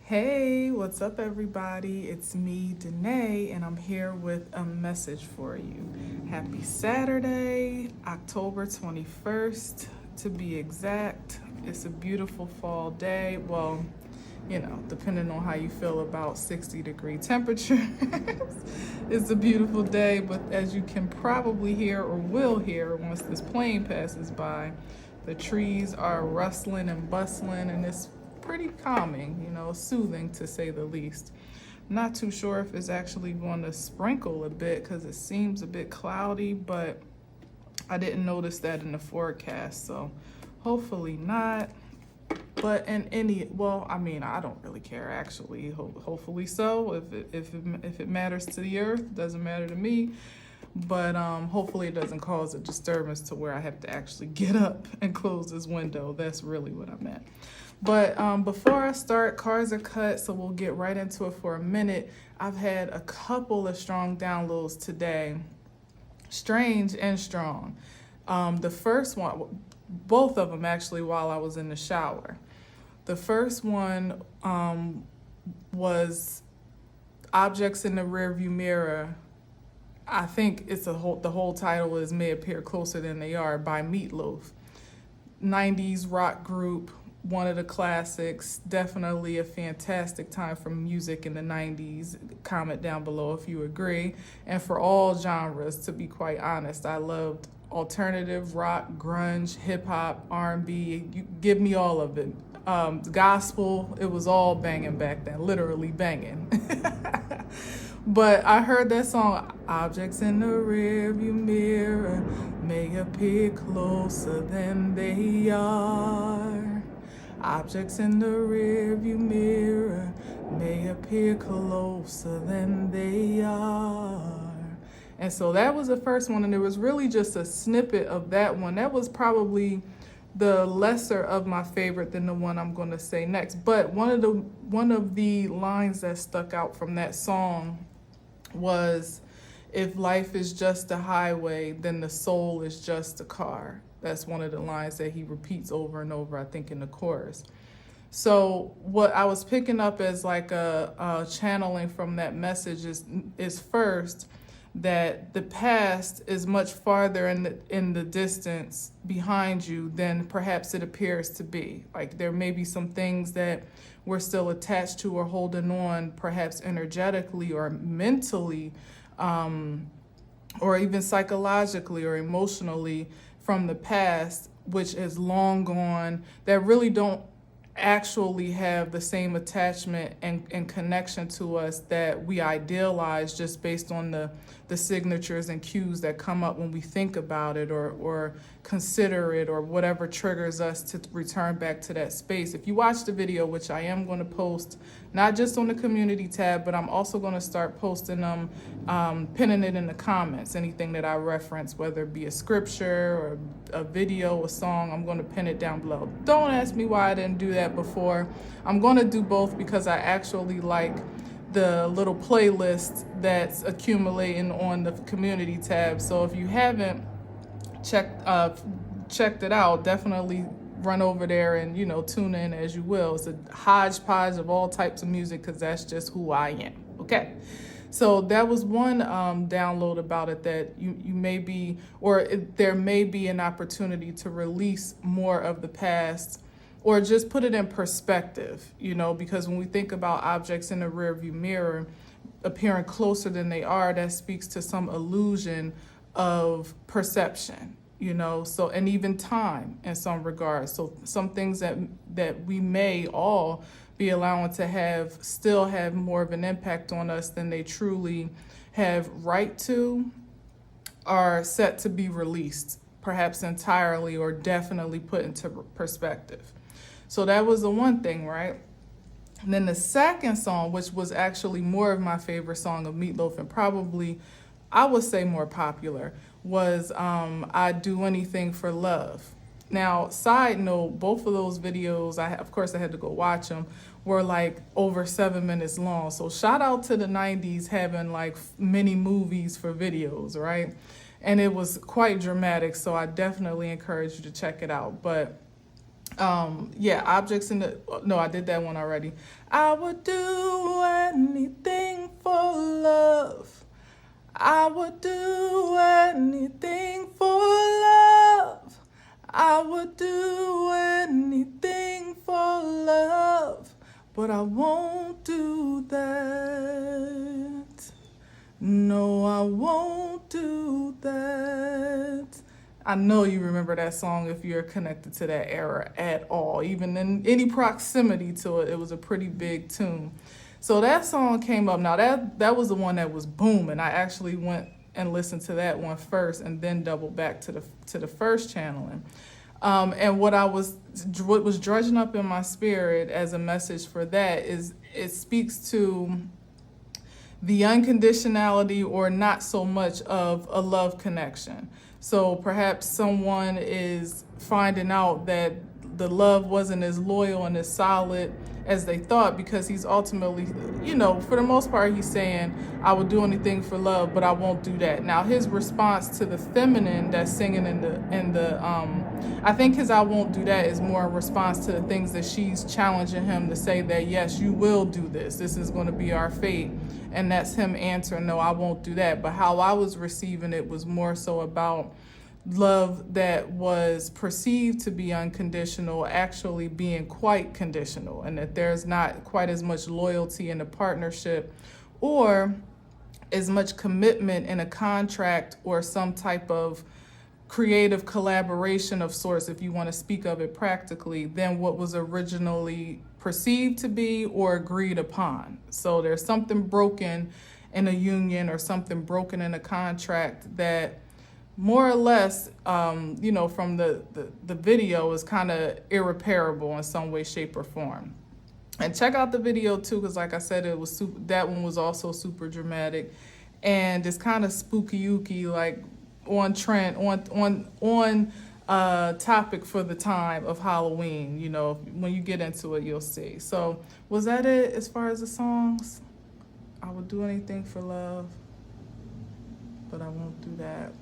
Hey, what's up, everybody? It's me, Danae, and I'm here with a message for you. Happy Saturday, October 21st, to be exact. It's a beautiful fall day. Well, depending on how you feel about 60-degree temperatures, it's a beautiful day, but as you can probably hear or will hear once this plane passes by, the trees are rustling and bustling, and it's pretty calming, soothing to say the least. Not too sure if it's actually going to sprinkle a bit because it seems a bit cloudy, but I didn't notice that in the forecast, so hopefully not. But in I don't really care actually. Hopefully so. If it matters to the earth, doesn't matter to me. But hopefully it doesn't cause a disturbance to where I have to actually get up and close this window. That's really what I meant. But before I start, cards are cut, so we'll get right into it for a minute. I've had a couple of strong downloads today, strange and strong. The first one, both of them actually, while I was in the shower. The first one was Objects in the Rearview Mirror. I think the whole title is May Appear Closer Than They Are by Meatloaf. 90s rock group, one of the classics, definitely a fantastic time for music in the 90s. Comment down below if you agree. And for all genres, to be quite honest, I loved alternative rock, grunge, hip hop, R&B. You give me all of it. Gospel, it was all banging back then, literally banging. But I heard that song, Objects in the Rearview Mirror may appear closer than they are. Objects in the rearview mirror may appear closer than they are. And so that was the first one, and it was really just a snippet of that one. That was probably the lesser of my favorite than the one I'm going to say next. But one of the lines that stuck out from that song was, if life is just a highway, then the soul is just a car. That's one of the lines that he repeats over and over, I think, in the chorus. So what I was picking up as like a channeling from that message is first, that the past is much farther in the distance behind you than perhaps it appears to be. Like there may be some things that we're still attached to or holding on, perhaps energetically or mentally, or even psychologically or emotionally from the past, which is long gone, that really don't actually have the same attachment and connection to us that we idealize just based on the signatures and cues that come up when we think about it or consider it or whatever triggers us to return back to that space. If you watch the video, which I am going to post, not just on the community tab, but I'm also going to start posting them, pinning it in the comments, anything that I reference, whether it be a scripture or a video, a song, I'm going to pin it down below. Don't ask me why I didn't do that before. I'm going to do both because I actually like the little playlist that's accumulating on the community tab. So if you haven't checked it out, definitely run over there and tune in as you will. It's a hodgepodge of all types of music because that's just who I am. Okay. So that was one download about it, that you may be, there may be an opportunity to release more of the past, or just put it in perspective, because when we think about objects in the rearview mirror appearing closer than they are, that speaks to some illusion of perception, so, and even time in some regards. So some things that we may all be allowing to still have more of an impact on us than they truly have right to, are set to be released, perhaps entirely or definitely put into perspective. So that was the one thing, right? And then the second song, which was actually more of my favorite song of Meatloaf and probably, I would say, more popular, was I'd Do Anything for Love. Now, side note, both of those videos, of course I had to go watch them, were like over 7 minutes long. So shout out to the 90s having like mini movies for videos, right? And it was quite dramatic, so I definitely encourage you to check it out. But Yeah, objects in the, no, I did that one already. I would do anything for love. I would do anything for love. I would do anything for love, but I won't do that. No, I won't do that. I know you remember that song if you're connected to that era at all. Even in any proximity to it, it was a pretty big tune. So that song came up. Now that was the one that was booming. I actually went and listened to that one first, and then doubled back to the first channeling. And what was drudging up in my spirit as a message for that is it speaks to the unconditionality or not so much of a love connection. So perhaps someone is finding out that the love wasn't as loyal and as solid as they thought, because he's ultimately, for the most part, he's saying, I will do anything for love, but I won't do that. Now, his response to the feminine that's singing I think his I won't do that is more in response to the things that she's challenging him to say that, yes, you will do this. This is going to be our fate. And that's him answering, no, I won't do that. But how I was receiving it was more so about love that was perceived to be unconditional actually being quite conditional, and that there's not quite as much loyalty in a partnership or as much commitment in a contract or some type of creative collaboration of sorts, if you want to speak of it practically, than what was originally perceived to be or agreed upon. So there's something broken in a union or something broken in a contract that more or less, from the video, is kind of irreparable in some way, shape, or form. And check out the video too, because like I said, that one was also super dramatic, and it's kind of spooky-ooky, like on trend, on topic for the time of Halloween. When you get into it, you'll see. So was that it as far as the songs? I would do anything for love, but I won't do that.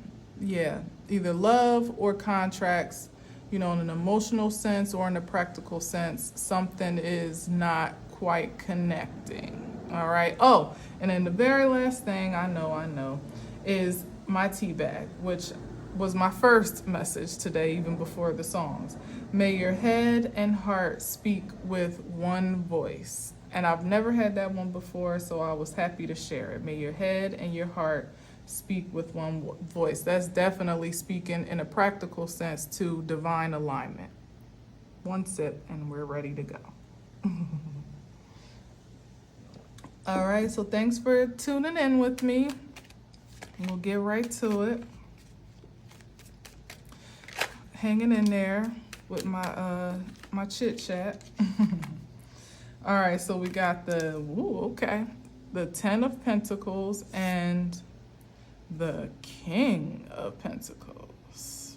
Yeah, either love or contracts, in an emotional sense or in a practical sense, something is not quite connecting. All right. Oh, and then the very last thing I know, is my tea bag, which was my first message today, even before the songs. May your head and heart speak with one voice. And I've never had that one before, so I was happy to share it. May your head and your heart speak with one voice. That's definitely speaking in a practical sense to divine alignment. One sip and we're ready to go. All right, so thanks for tuning in with me. We'll get right to it. Hanging in there with my my chit chat. All right, so we got the the 10 of Pentacles and the King of Pentacles.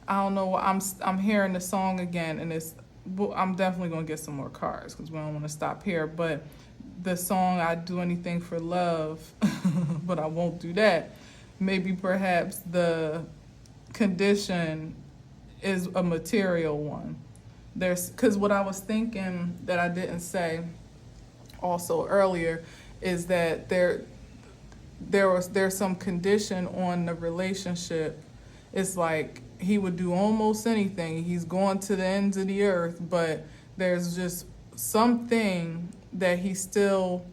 I don't know. I'm hearing the song again, and I'm definitely gonna get some more cards because we don't want to stop here. But the song "I Do Anything for Love," but I won't do that. Maybe perhaps the condition is a material one. Because what I was thinking that I didn't say also earlier is that there's some condition on the relationship. It's like he would do almost anything. He's going to the ends of the earth, but there's just something that he's still,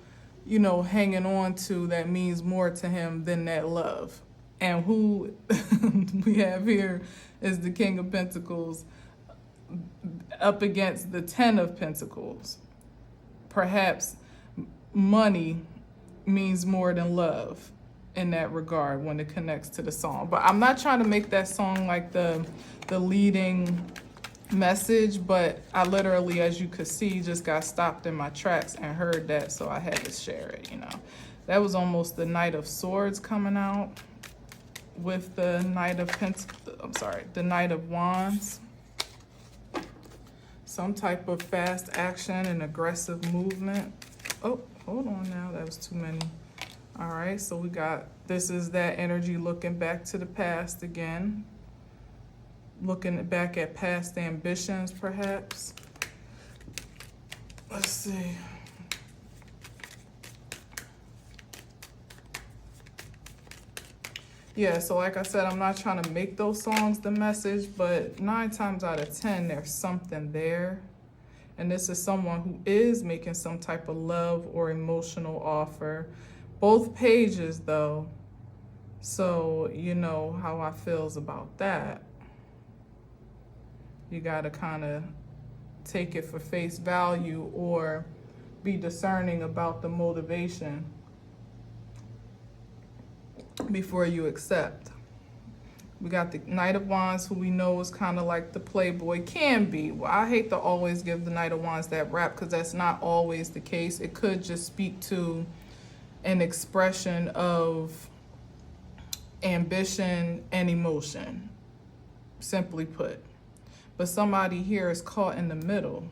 hanging on to that means more to him than that love. And who we have here is the King of Pentacles up against the 10 of Pentacles. Perhaps money means more than love in that regard when it connects to the song. But I'm not trying to make that song like the leading message, but I literally, as you could see, just got stopped in my tracks and heard that, so I had to share it. That was almost the Knight of Swords coming out with the Knight of the Knight of Wands. some type of fast action and aggressive movement. Oh, hold on now, that was too many. All right, so we got, this is that energy looking back to the past again. Looking back at past ambitions, perhaps. Let's see. Yeah, so like I said, I'm not trying to make those songs the message, but 9 times out of 10, there's something there. And this is someone who is making some type of love or emotional offer. Both pages, though. So you know how I feels about that. You got to kind of take it for face value or be discerning about the motivation before you accept. We got the Knight of Wands, who we know is kind of like the playboy, can be. Well, I hate to always give the Knight of Wands that rap because that's not always the case. It could just speak to an expression of ambition and emotion, simply put. But somebody here is caught in the middle.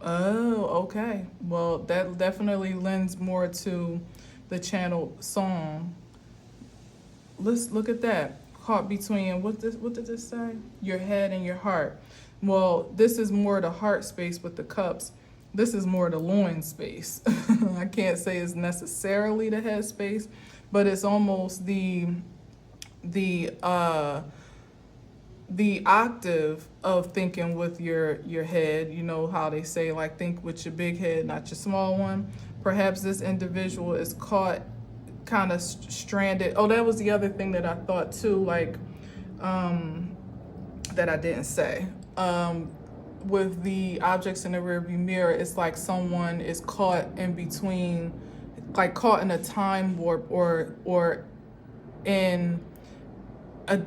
Oh, okay. Well, that definitely lends more to the channeled song. Let's look at that. Caught between, what did this say? Your head and your heart. Well, this is more the heart space with the cups. This is more the loin space. I can't say it's necessarily the head space, but it's almost the octave of thinking with your head. You know how they say, like, think with your big head, not your small one. Perhaps this individual is caught kind of stranded. Oh, that was the other thing that I thought too, like, that I didn't say. With the objects in the rearview mirror, it's like someone is caught in between, like caught in a time warp or in a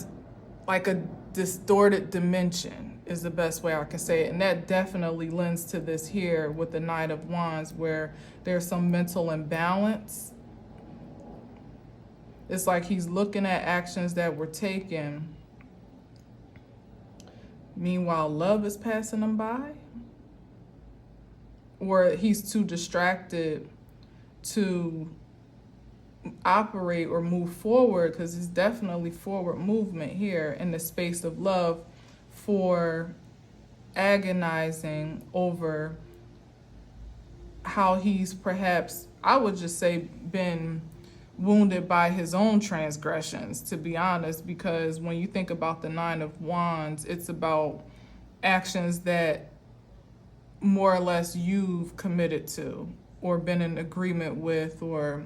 distorted dimension is the best way I can say it. And that definitely lends to this here with the Knight of Wands, where there's some mental imbalance. It's like he's looking at actions that were taken. Meanwhile, love is passing him by. Or he's too distracted to operate or move forward, because it's definitely forward movement here in the space of love, for agonizing over how he's perhaps, I would just say, been wounded by his own transgressions, to be honest, because when you think about the Nine of Wands, it's about actions that more or less you've committed to or been in agreement with, or,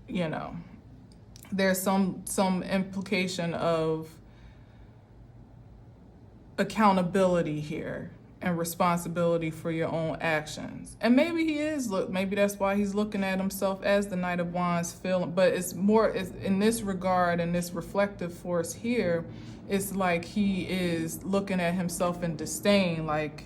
you know, there's some implication of accountability here and responsibility for your own actions. And maybe he is, maybe that's why he's looking at himself as the Knight of Wands feeling, but it's in this regard, and this reflective force here, it's like he is looking at himself in disdain, like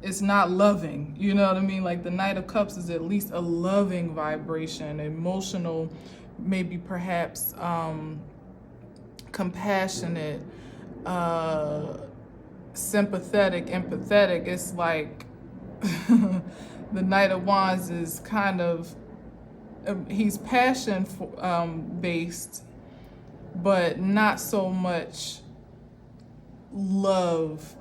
it's not loving, you know what I mean? Like the Knight of Cups is at least a loving vibration, emotional, maybe perhaps compassionate, sympathetic, empathetic. It's like the Knight of Wands is kind of, he's passion based, but not so much love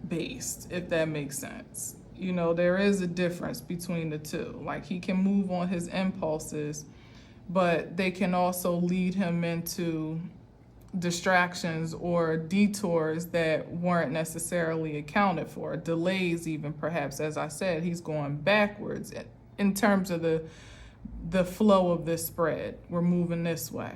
based, if that makes sense. You know, there is a difference between the two. Like, he can move on his impulses, but they can also lead him into distractions or detours that weren't necessarily accounted for, delays even, perhaps. As I said, he's going backwards in terms of the flow of this spread. We're moving this way.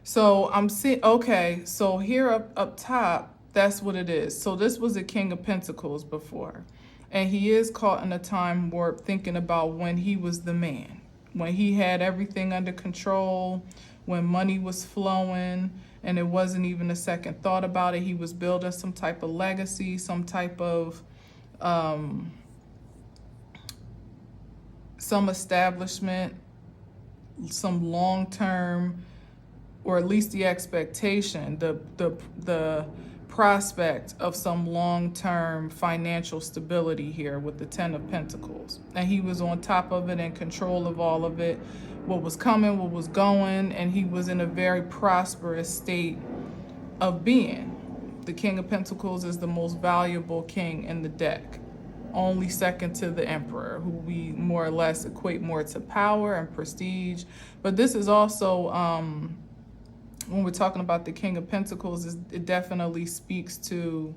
So I'm seeing, okay, so here up top, that's what it is. So this was a King of Pentacles before, and he is caught in a time warp, thinking about when he was the man, when he had everything under control, when money was flowing and it wasn't even a second thought about it. He was building some type of legacy, some type of some establishment, some long-term, or at least the expectation, the prospect of some long-term financial stability here with the Ten of Pentacles. And he was on top of it, in control of all of it, what was coming, what was going, and he was in a very prosperous state of being. The King of Pentacles is the most valuable king in the deck, only second to the Emperor, who we more or less equate more to power and prestige. But this is also, when we're talking about the King of Pentacles, it definitely speaks to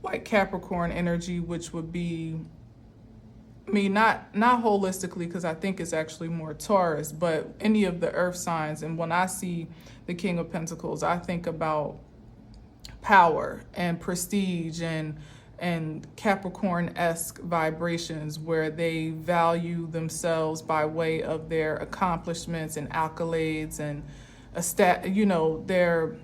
like Capricorn energy, which would be, I mean, not holistically, because I think it's actually more Taurus, but any of the earth signs. And when I see the King of Pentacles, I think about power and prestige and Capricorn-esque vibrations, where they value themselves by way of their accomplishments and accolades and their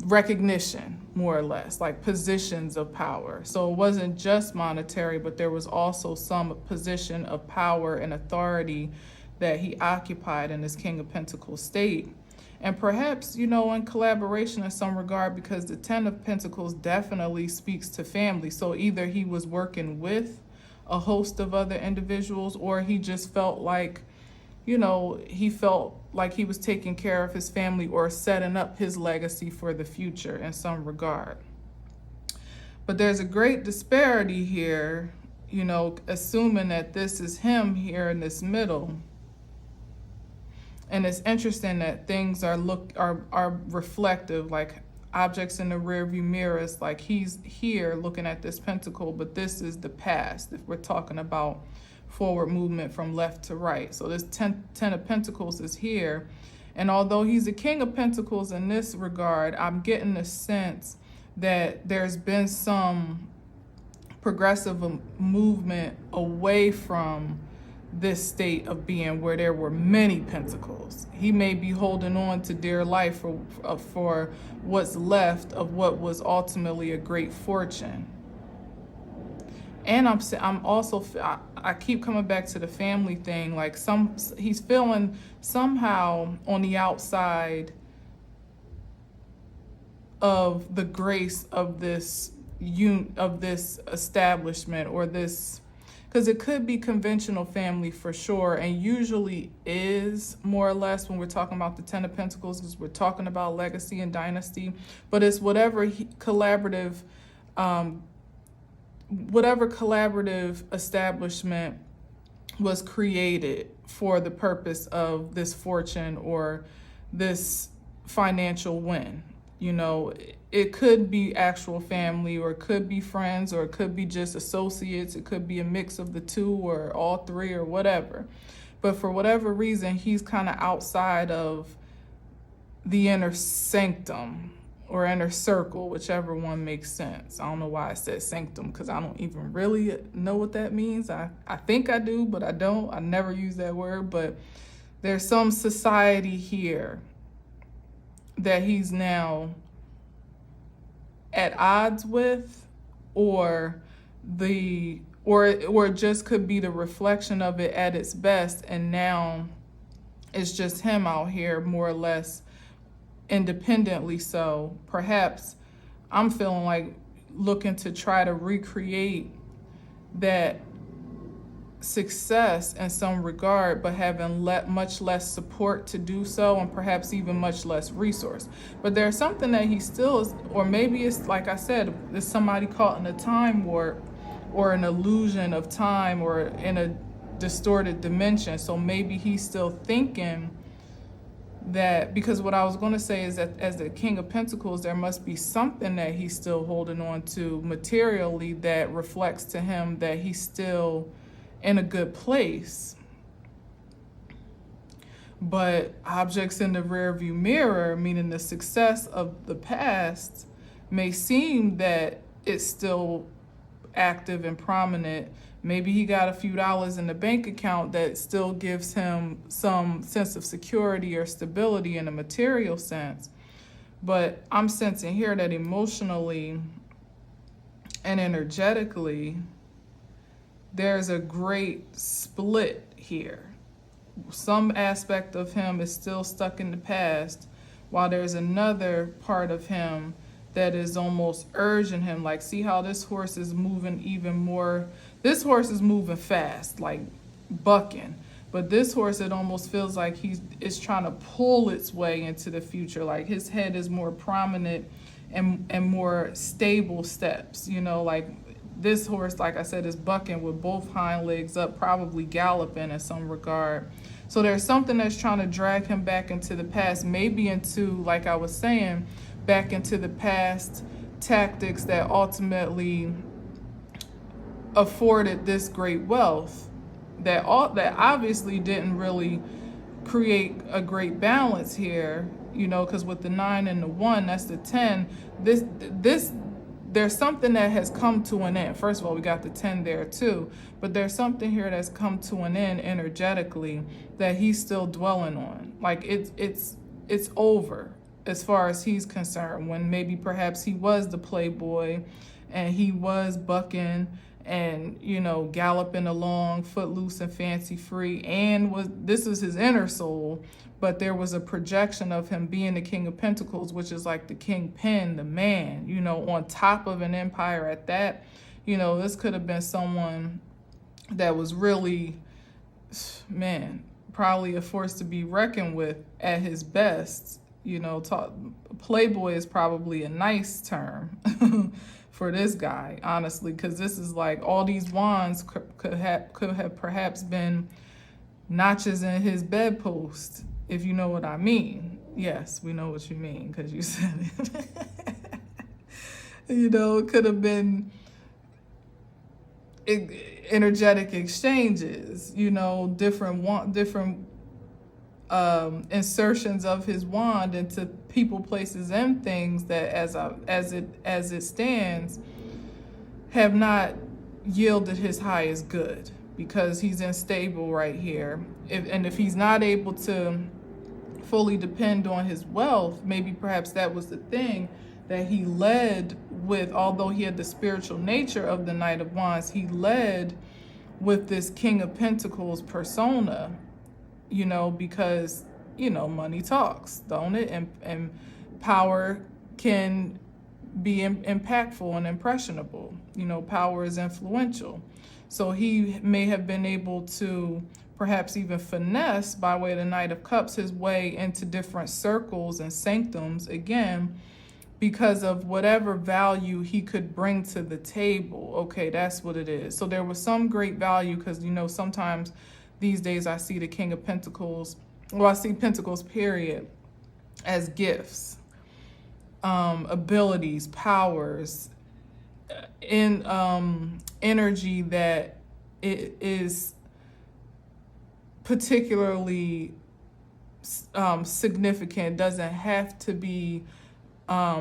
recognition, more or less, like positions of power. So it wasn't just monetary, but there was also some position of power and authority that he occupied in this King of Pentacles state. And perhaps, in collaboration in some regard, because the Ten of Pentacles definitely speaks to family. So either he was working with a host of other individuals, or he just felt like, he felt like he was taking care of his family or setting up his legacy for the future in some regard. But there's a great disparity here, assuming that this is him here in this middle. And it's interesting that things are reflective, like objects in the rearview mirrors, like he's here looking at this pentacle, but this is the past if we're talking about forward movement from left to right. So this ten of Pentacles is here. And although he's a King of Pentacles in this regard, I'm getting the sense that there's been some progressive movement away from this state of being where there were many pentacles. He may be holding on to dear life for what's left of what was ultimately a great fortune. And I keep coming back to the family thing. Like he's feeling somehow on the outside of the grace of this establishment, or this, because it could be conventional family for sure, and usually is, more or less, when we're talking about the Ten of Pentacles, because we're talking about legacy and dynasty. But it's whatever collaborative establishment was created for the purpose of this fortune or this financial win. It could be actual family, or it could be friends, or it could be just associates. It could be a mix of the two, or all three, or whatever. But for whatever reason, he's kind of outside of the inner sanctum or inner circle, whichever one makes sense. I don't know why I said sanctum, because I don't even really know what that means. I think I do, but I don't. I never use that word. But there's some society here that he's now at odds with, or it just could be the reflection of it at its best, and now it's just him out here more or less independently. So perhaps I'm feeling like looking to try to recreate that success in some regard, but having much less support to do so, and perhaps even much less resource. But there's something that he still is, or maybe it's like I said, it's somebody caught in a time warp or an illusion of time, or in a distorted dimension. So maybe he's still thinking that, because what I was going to say is that as the King of Pentacles, there must be something that he's still holding on to materially that reflects to him that he's still in a good place. But objects in the rearview mirror, meaning the success of the past, may seem that it's still active and prominent. Maybe he got a few dollars in the bank account that still gives him some sense of security or stability in a material sense. But I'm sensing here that emotionally and energetically, there's a great split here. Some aspect of him is still stuck in the past, while there's another part of him that is almost urging him. Like, see how this horse is moving even more? This horse is moving fast, like bucking. But this horse, it almost feels like is trying to pull its way into the future. Like his head is more prominent and more stable steps. Like this horse, like I said, is bucking with both hind legs up, probably galloping in some regard. So there's something that's trying to drag him back into the past, maybe into, like I was saying, back into the past tactics that ultimately afforded this great wealth that obviously didn't really create a great balance here, because with the 9 and the 1, that's the 10. There's something that has come to an end. First of all, we got the 10 there too, but there's something here that's come to an end energetically that he's still dwelling on. Like it's over as far as he's concerned, when maybe perhaps he was the playboy and he was bucking and galloping along footloose and fancy free, and this is his inner soul, but there was a projection of him being the King of Pentacles, which is like the kingpin, the man, on top of an empire at that. This could have been someone that was really, man, probably a force to be reckoned with at his best. Playboy is probably a nice term for this guy, honestly, because this is like all these wands could have perhaps been notches in his bedpost, if you know what I mean. Yes, we know what you mean because you said it. It could have been energetic exchanges, different insertions of his wand into people, places, and things that, as it stands, have not yielded his highest good, because he's unstable right here. If he's not able to fully depend on his wealth, maybe perhaps that was the thing that he led with. Although he had the spiritual nature of the Knight of Wands, he led with this King of Pentacles persona. Because, money talks, don't it? And power can be impactful and impressionable. Power is influential. So he may have been able to perhaps even finesse, by way of the Knight of Cups, his way into different circles and sanctums, again, because of whatever value he could bring to the table. Okay, that's what it is. So there was some great value, because, sometimes these days I see the King of Pentacles, I see Pentacles, period, as gifts, abilities, powers, in energy that it is particularly significant. Doesn't have to be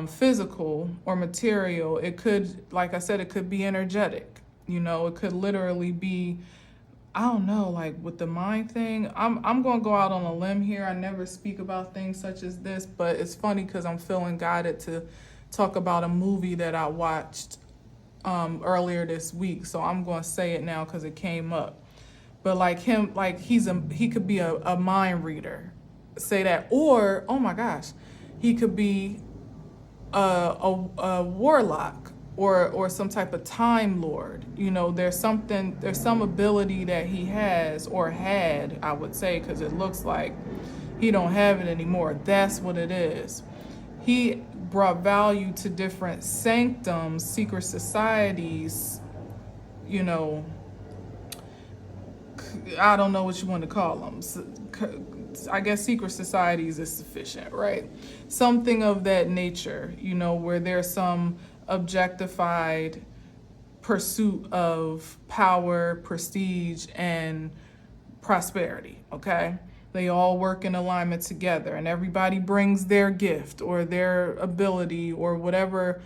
physical or material. It could, like I said, it could be energetic. It could literally be, I don't know, like with the mind thing. I'm going to go out on a limb here. I never speak about things such as this, but it's funny because I'm feeling guided to talk about a movie that I watched earlier this week. So I'm going to say it now because it came up. But like him, like he could be a mind reader, say that, or oh my gosh, he could be a warlock or some type of time lord. There's some ability that he has, or had, I would say, because it looks like he don't have it anymore. That's what it is. He brought value to different sanctums, secret societies, I don't know what you want to call them. I guess secret societies is sufficient, right? Something of that nature, where there's some objectified pursuit of power, prestige, and prosperity, okay? They all work in alignment together, and everybody brings their gift or their ability or whatever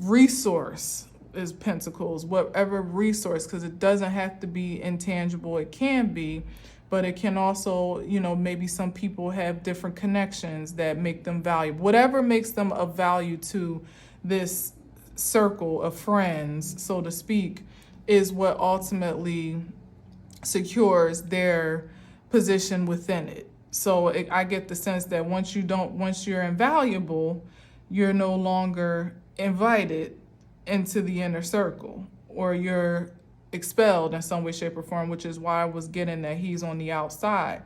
resource is Pentacles, whatever resource, because it doesn't have to be intangible. It can be, but it can also, maybe some people have different connections that make them valuable. Whatever makes them of value to this circle of friends, so to speak, is what ultimately secures their position within it. So I get the sense that once you're invaluable, you're no longer invited into the inner circle, or you're expelled in some way, shape, or form, which is why I was getting that he's on the outside.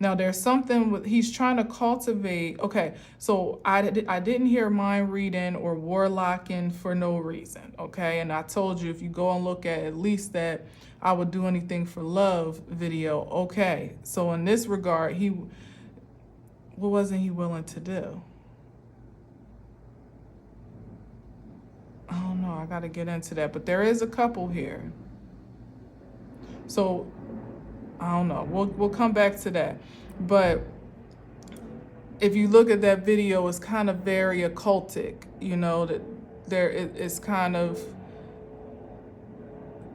Now there's something he's trying to cultivate. Okay, so I didn't hear mind reading or warlocking for no reason. Okay, and I told you if you go and look at least that I would do anything for love video. Okay, so in this regard, what wasn't he willing to do? I don't know. I got to get into that, but there is a couple here. So I don't know. We'll come back to that. But if you look at that video, it's kind of very occultic. That it's kind of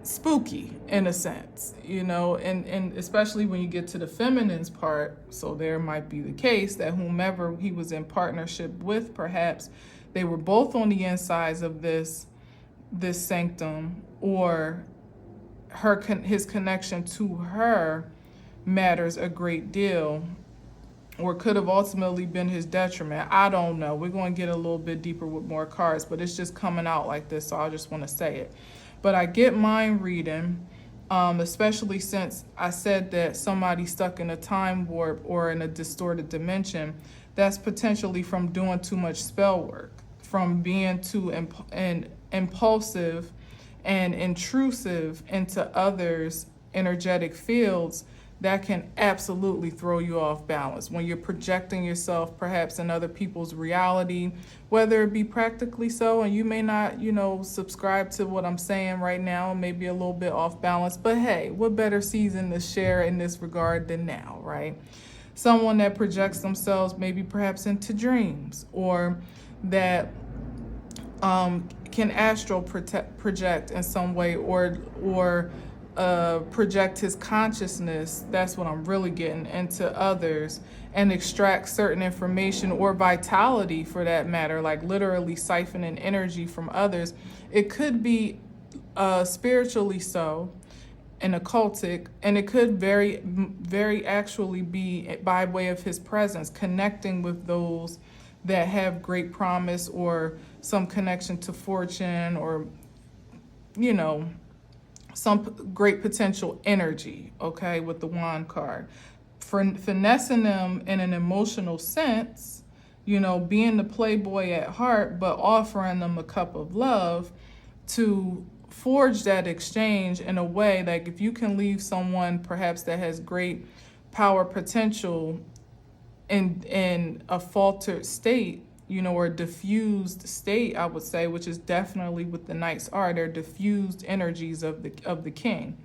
spooky in a sense. And especially when you get to the feminine's part. So there might be the case that whomever he was in partnership with, perhaps they were both on the insides of this sanctum, or his connection to her matters a great deal, or could have ultimately been his detriment. I don't know. We're going to get a little bit deeper with more cards, but it's just coming out like this, so I just want to say it. But I get mind reading, especially since I said that somebody stuck in a time warp or in a distorted dimension. That's potentially from doing too much spell work, from being too impulsive and intrusive into others' energetic fields. That can absolutely throw you off balance when you're projecting yourself perhaps in other people's reality, whether it be practically so, and you may not, subscribe to what I'm saying right now, maybe a little bit off balance, but hey, what better season to share in this regard than now, right? Someone that projects themselves maybe perhaps into dreams, or that can astral project in some way, or project his consciousness, that's what I'm really getting, into others, and extract certain information or vitality for that matter, like literally siphoning energy from others. It could be spiritually so and occultic, and it could very actually be by way of his presence, connecting with those that have great promise or some connection to fortune, or some great potential energy, okay, with the wand card. For finessing them in an emotional sense, being the playboy at heart, but offering them a cup of love to forge that exchange in a way that if you can leave someone perhaps that has great power potential in a faltered state, or diffused state, I would say, which is definitely what the knights are. They're diffused energies of the king.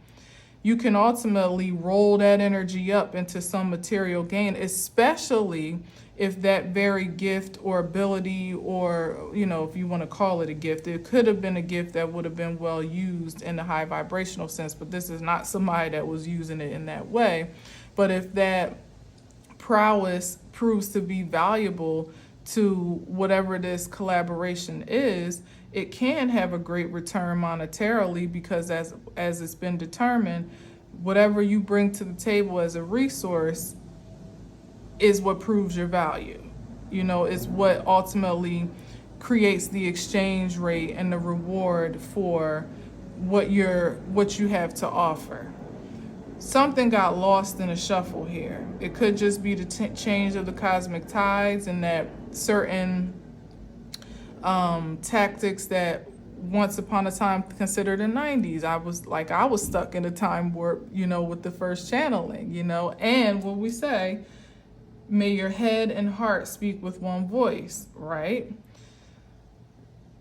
You can ultimately roll that energy up into some material gain, especially if that very gift or ability, or, if you want to call it a gift, it could have been a gift that would have been well used in the high vibrational sense, but this is not somebody that was using it in that way. But if that prowess proves to be valuable to whatever this collaboration is, it can have a great return monetarily, because as it's been determined, whatever you bring to the table as a resource is what proves your value. Is what ultimately creates the exchange rate and the reward for what you have to offer. Something got lost in the shuffle here. It could just be the change of the cosmic tides, and that certain tactics that once upon a time considered the 90s. I was stuck in a time warp, with the first channeling, and when we say, may your head and heart speak with one voice, right?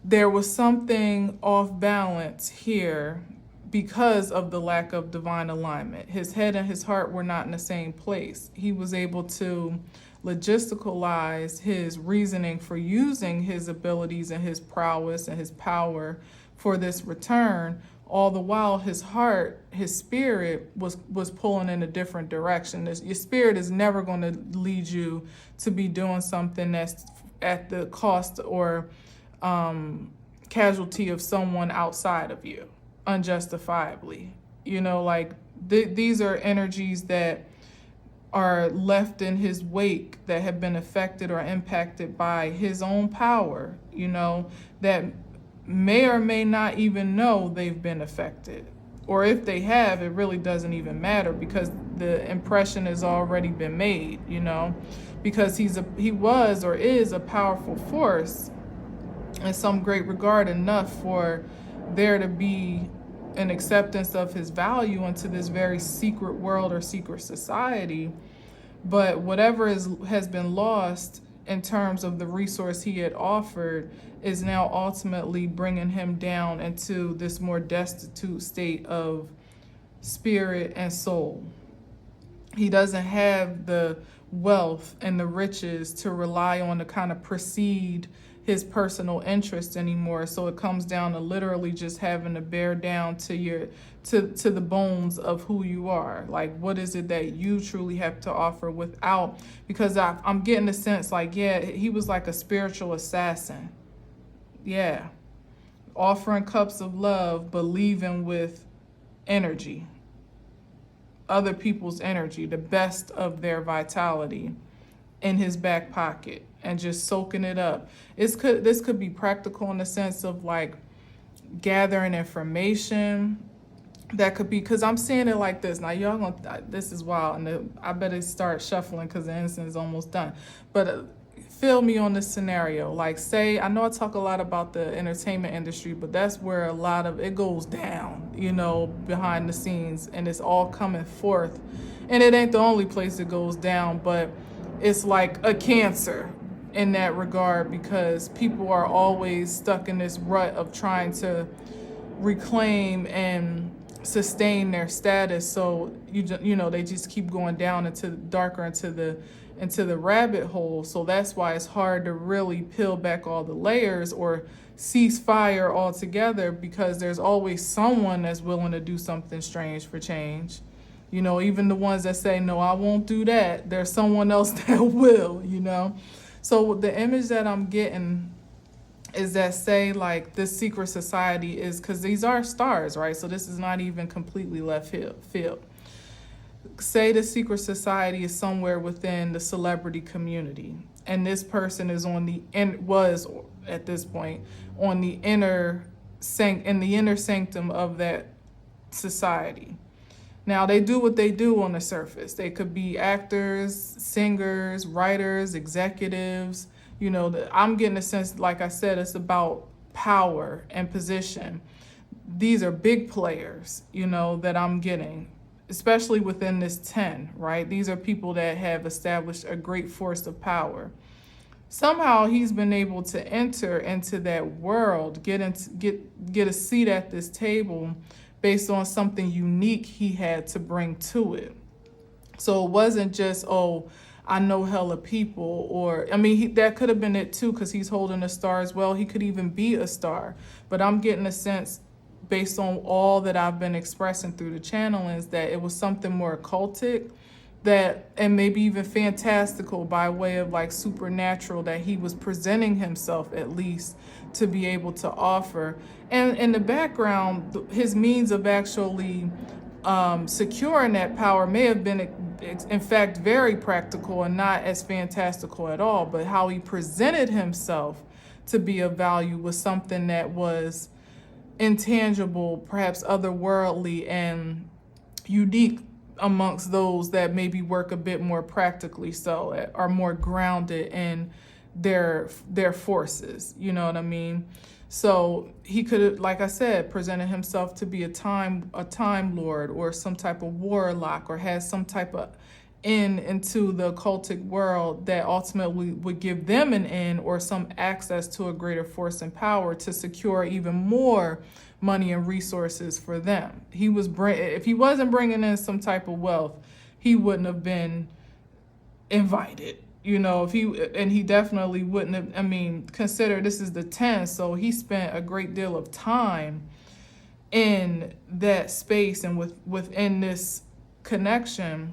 There was something off balance here because of the lack of divine alignment. His head and his heart were not in the same place. He was able to logisticalize his reasoning for using his abilities and his prowess and his power for this return, all the while his heart, his spirit was pulling in a different direction. Your spirit is never going to lead you to be doing something that's at the cost or casualty of someone outside of you, unjustifiably. These are energies that are left in his wake that have been affected or impacted by his own power, that may or may not even know they've been affected. Or if they have, it really doesn't even matter because the impression has already been made, because he was or is a powerful force in some great regard, enough for there to be an acceptance of his value into this very secret world or secret society. But whatever has been lost in terms of the resource he had offered is now ultimately bringing him down into this more destitute state of spirit and soul. He doesn't have the wealth and the riches to rely on to kind of precede his personal interest anymore. So it comes down to literally just having to bear down to the bones of who you are. Like, what is it that you truly have to offer without, because I'm getting the sense like, yeah, he was like a spiritual assassin. Yeah. Offering cups of love, but leaving with energy. Other people's energy, the best of their vitality in his back pocket and just soaking it up. This could be practical in the sense of like gathering information. That could be, because I'm seeing it like this. Now, this is wild, and I better start shuffling because the incense is almost done. But feel me on this scenario. Like, say, I know I talk a lot about the entertainment industry, but that's where a lot of it goes down, behind the scenes, and it's all coming forth. And it ain't the only place it goes down, but it's like a cancer in that regard, because people are always stuck in this rut of trying to reclaim and sustain their status. So they just keep going down into the rabbit hole. So that's why it's hard to really peel back all the layers or cease fire altogether, because there's always someone that's willing to do something strange for change. Even the ones that say, no, I won't do that, there's someone else that will, So the image that I'm getting is that, say, like, this secret society is, because these are stars, right? So this is not even completely left field. Say the secret society is somewhere within the celebrity community, and this person is was at this point on the inner sanctum of that society. Now, they do what they do on the surface. They could be actors, singers, writers, executives. I'm getting a sense, like I said, it's about power and position. These are big players, that I'm getting, especially within this 10, right? These are people that have established a great force of power. Somehow he's been able to enter into that world, get a seat at this table based on something unique he had to bring to it. So it wasn't just, I know hella people, or, that could have been it too, because he's holding a star as well. He could even be a star. But I'm getting a sense, based on all that I've been expressing through the channelings, that it was something more occultic, and maybe even fantastical by way of like supernatural, that he was presenting himself at least to be able to offer. And in the background, his means of actually securing that power may have been, in fact, very practical and not as fantastical at all. But how he presented himself to be of value was something that was intangible, perhaps otherworldly, and unique amongst those that maybe work a bit more practically, so are more grounded in their forces. You know what I mean? So he could have, like I said, presented himself to be a time lord or some type of warlock, or has some type of into the occultic world that ultimately would give them an in or some access to a greater force and power to secure even more money and resources for them. If he wasn't bringing in some type of wealth, he wouldn't have been invited. He definitely wouldn't have. Consider this is the 10, so he spent a great deal of time in that space and within this connection.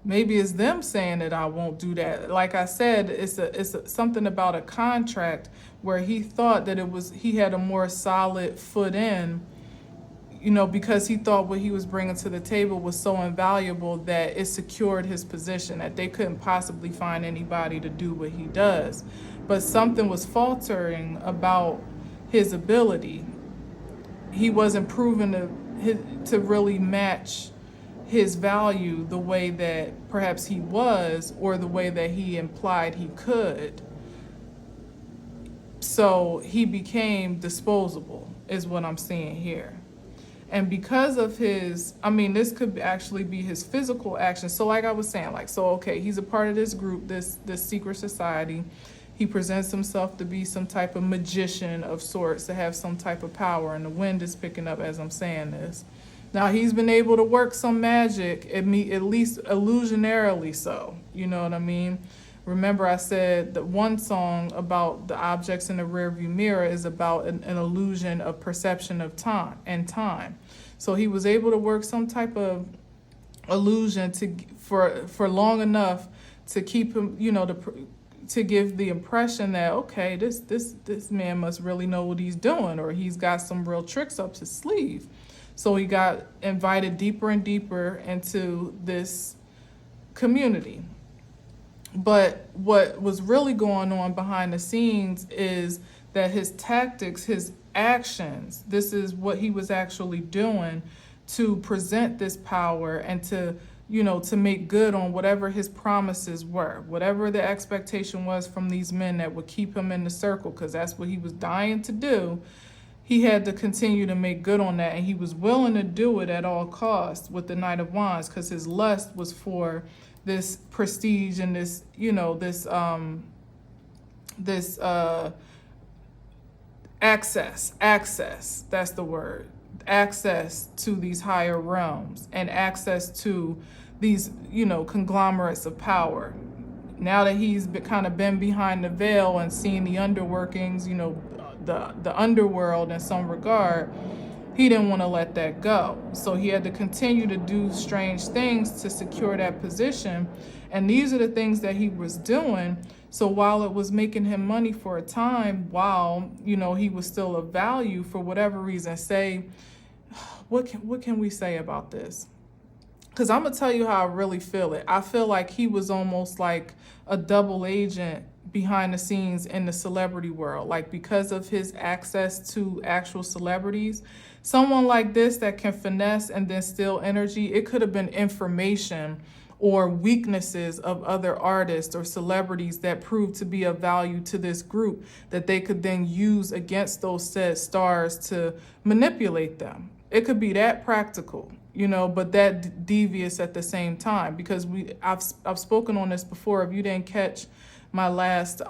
Maybe it's them saying that I won't do that. Like I said, it's something about a contract where he thought that he had a more solid foot in, because he thought what he was bringing to the table was so invaluable that it secured his position, that they couldn't possibly find anybody to do what he does. But something was faltering about his ability. He wasn't proven to really match his value the way that perhaps he was, or the way that he implied he could. So he became disposable, is what I'm seeing here. And because of his, this could actually be his physical actions. So like I was saying, okay, he's a part of this group, this secret society. He presents himself to be some type of magician of sorts, to have some type of power, and the wind is picking up as I'm saying this. Now he's been able to work some magic, at least illusionarily so, you know what I mean? Remember I said that one song about the objects in the rearview mirror is about an illusion of perception of time and time. So he was able to work some type of illusion for long enough to keep him, to give the impression that, okay, this man must really know what he's doing, or he's got some real tricks up his sleeve. So he got invited deeper and deeper into this community. But what was really going on behind the scenes is that his tactics, his actions, this is what he was actually doing to present this power and to make good on whatever his promises were, whatever the expectation was from these men that would keep him in the circle, because that's what he was dying to do. He had to continue to make good on that, and he was willing to do it at all costs with the Knight of Wands, because his lust was for this prestige and this access, that's the word, access to these higher realms and access to these, conglomerates of power. Now that he's kind of been behind the veil and seen the underworkings, the underworld in some regard, he didn't want to let that go. So he had to continue to do strange things to secure that position. And these are the things that he was doing. So while it was making him money for a time, while, he was still of value for whatever reason, what can we say about this? Because I'm going to tell you how I really feel it. I feel like he was almost like a double agent behind the scenes in the celebrity world. Like, because of his access to actual celebrities, someone like this that can finesse and then steal energy, it could have been information or weaknesses of other artists or celebrities that proved to be of value to this group that they could then use against those said stars to manipulate them. It could be that practical, but that devious at the same time, because I've spoken on this before. If you didn't catch my last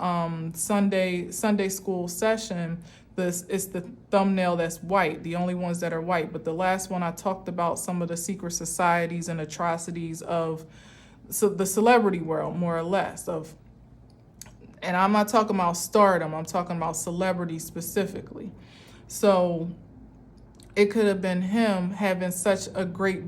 Sunday school session, it's the thumbnail that's white, the only ones that are white. But the last one, I talked about some of the secret societies and atrocities of the celebrity world, more or less. And I'm not talking about stardom, I'm talking about celebrity specifically. So it could have been him having such a great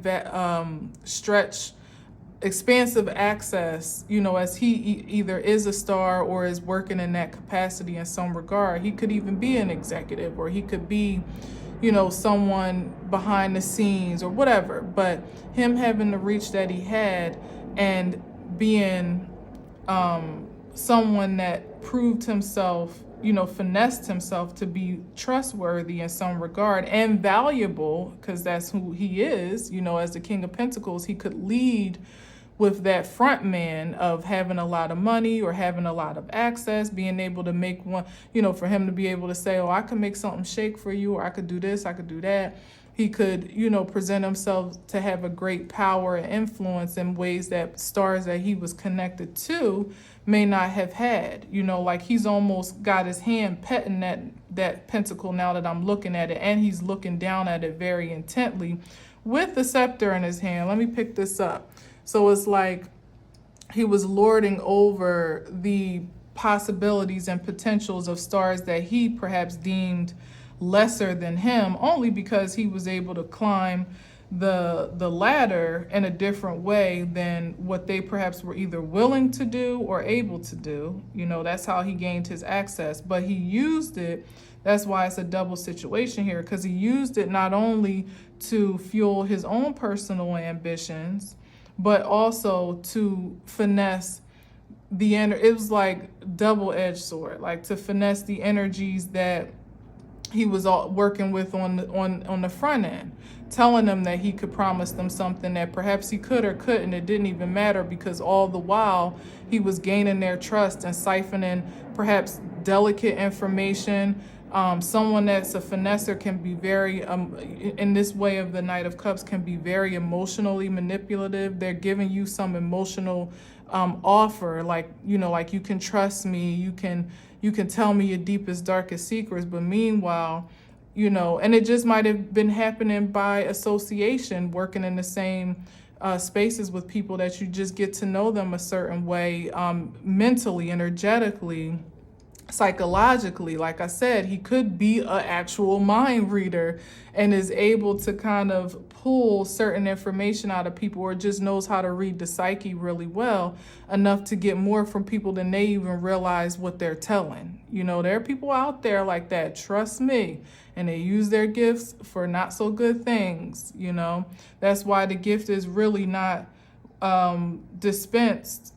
expansive access, as he either is a star or is working in that capacity in some regard. He could even be an executive, or he could be, someone behind the scenes or whatever. But him having the reach that he had and being someone that proved himself, finessed himself to be trustworthy in some regard and valuable, because that's who he is, as the King of Pentacles, he could lead with that front man of having a lot of money or having a lot of access, being able to make one, for him to be able to say, oh, I can make something shake for you, or I could do this, I could do that. He could, present himself to have a great power and influence in ways that stars that he was connected to may not have had. Like he's almost got his hand petting that pentacle now that I'm looking at it, and he's looking down at it very intently with the scepter in his hand. Let me pick this up. So it's like he was lording over the possibilities and potentials of stars that he perhaps deemed lesser than him, only because he was able to climb the ladder in a different way than what they perhaps were either willing to do or able to do. That's how he gained his access. But he used it That's why it's a double situation here, because he used it not only to fuel his own personal ambitions, but also to finesse it was like double-edged sword, like to finesse the energies that he was all working with on the front end, telling them that he could promise them something that perhaps he could or couldn't. It didn't even matter, because all the while he was gaining their trust and siphoning perhaps delicate information. Someone that's a finesser can be very, in this way of the Knight of Cups, can be very emotionally manipulative. They're giving you some emotional offer, like, like, you can trust me, you can tell me your deepest, darkest secrets. But meanwhile, and it just might have been happening by association, working in the same spaces with people that you just get to know them a certain way, mentally, energetically, psychologically. Like I said, he could be an actual mind reader and is able to kind of pull certain information out of people, or just knows how to read the psyche really well, enough to get more from people than they even realize what they're telling. There are people out there like that, trust me, and they use their gifts for not so good things. That's why the gift is really not dispensed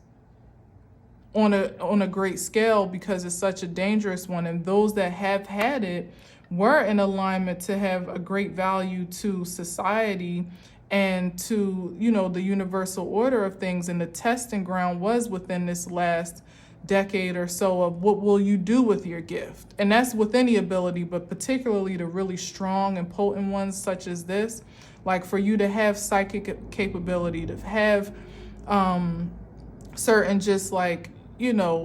on a great scale, because it's such a dangerous one. And those that have had it were in alignment to have a great value to society and to, the universal order of things. And the testing ground was within this last decade or so of what will you do with your gift. And that's with any ability, but particularly the really strong and potent ones such as this. Like, for you to have psychic capability, to have certain just like,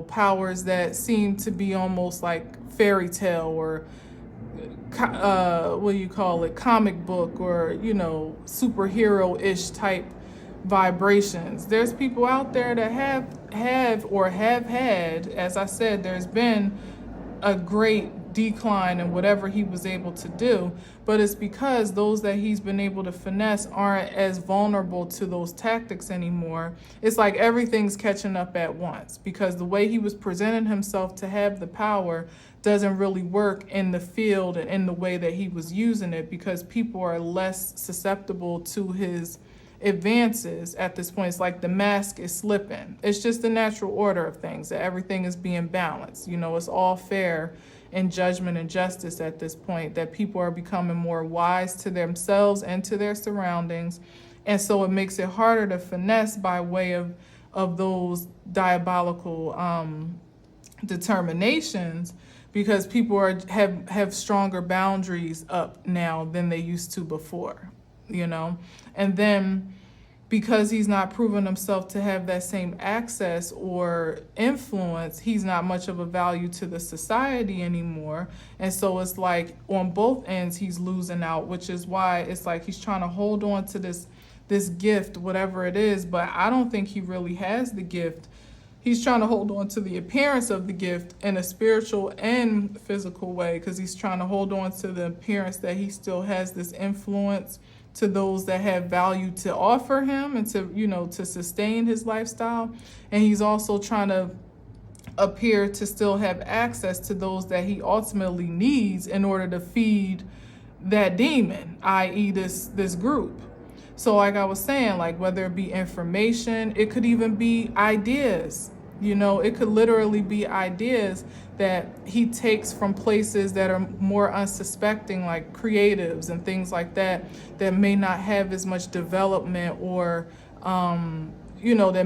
powers that seem to be almost like fairy tale, or what do you call it, comic book, or superhero-ish type vibrations. There's people out there that have had, as I said, there's been a great decline in whatever he was able to do, but it's because those that he's been able to finesse aren't as vulnerable to those tactics anymore. It's like everything's catching up at once, because the way he was presenting himself to have the power doesn't really work in the field and in the way that he was using it, because people are less susceptible to his advances at this point. It's like the mask is slipping. It's just the natural order of things, that everything is being balanced. It's all fair in judgment and justice at this point, that people are becoming more wise to themselves and to their surroundings. And so it makes it harder to finesse by way of those diabolical determinations, because people have stronger boundaries up now than they used to before, and then because he's not proven himself to have that same access or influence, he's not much of a value to the society anymore. And so it's like on both ends he's losing out, which is why it's like he's trying to hold on to this gift, whatever it is, but I don't think he really has the gift. He's trying to hold on to the appearance of the gift in a spiritual and physical way, because he's trying to hold on to the appearance that he still has this influence to those that have value to offer him and to sustain his lifestyle. And he's also trying to appear to still have access to those that he ultimately needs in order to feed that demon, i.e. this group. So like I was saying, like, whether it be information, it could even be ideas. It could literally be ideas that he takes from places that are more unsuspecting, like creatives and things like that may not have as much development, or that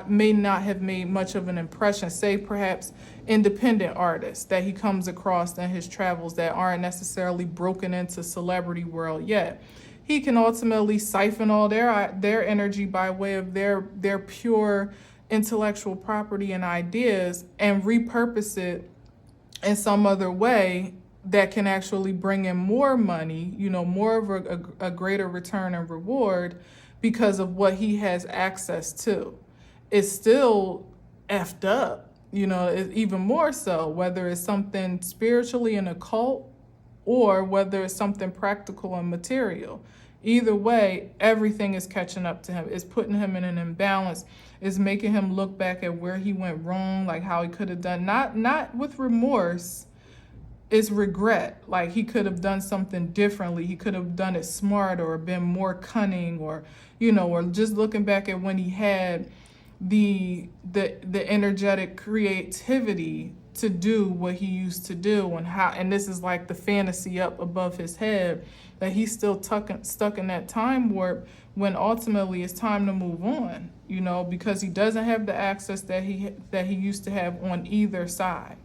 may not have made much of an impression. Say perhaps independent artists that he comes across in his travels that aren't necessarily broken into celebrity world yet. He can ultimately siphon all their energy by way of their pure intellectual property and ideas, and repurpose it in some other way that can actually bring in more money, more of a greater return and reward, because of what he has access to. It's still effed up, even more so, whether it's something spiritually and occult, or whether it's something practical and material. Either way, everything is catching up to him. It's putting him in an imbalance. It's making him look back at where he went wrong, like how he could have done, not with remorse, it's regret. Like he could have done something differently. He could have done it smarter or been more cunning, or, or just looking back at when he had the energetic creativity to do what he used to do, and this is like the fantasy up above his head, that he's still stuck in that time warp when ultimately it's time to move on, because he doesn't have the access that he used to have on either side.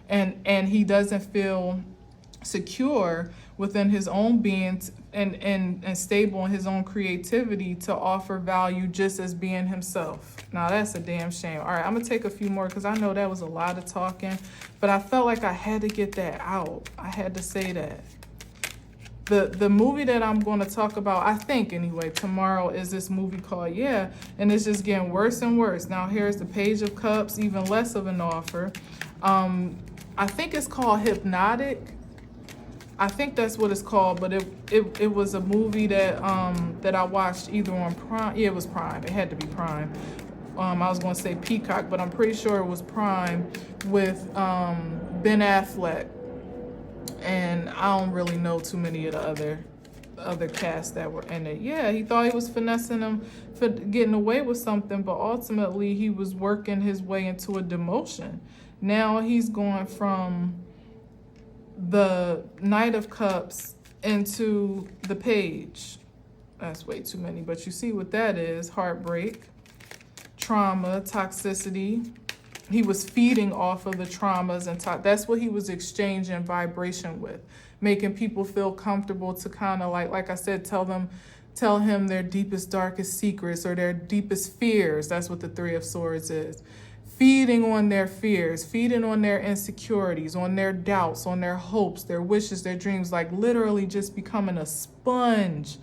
And he doesn't feel secure within his own being and stable in his own creativity to offer value just as being himself. Now that's a damn shame. All right, I'm gonna take a few more because I know that was a lot of talking, but I felt like I had to get that out. I had to say that. The movie that I'm going to talk about, I think anyway, tomorrow, is this movie called Yeah, and it's just getting worse and worse. Now here's the Page of Cups, even less of an offer. I think it's called Hypnotic. I think that's what it's called, but it was a movie that that I watched either on Prime. Yeah, it was Prime. It had to be Prime. I was going to say Peacock, but I'm pretty sure it was Prime with Ben Affleck. And I don't really know too many of the other casts that were in it. Yeah, he thought he was finessing him for getting away with something, but ultimately he was working his way into a demotion. Now he's going from the Knight of Cups into the Page. That's way too many, but you see what that is: heartbreak, trauma, toxicity. He was feeding off of the traumas and that's what he was exchanging vibration with, making people feel comfortable to kind of like I said, tell him their deepest, darkest secrets or their deepest fears. That's what the Three of Swords is. Feeding on their fears, feeding on their insecurities, on their doubts, on their hopes, their wishes, their dreams, like literally just becoming a sponge,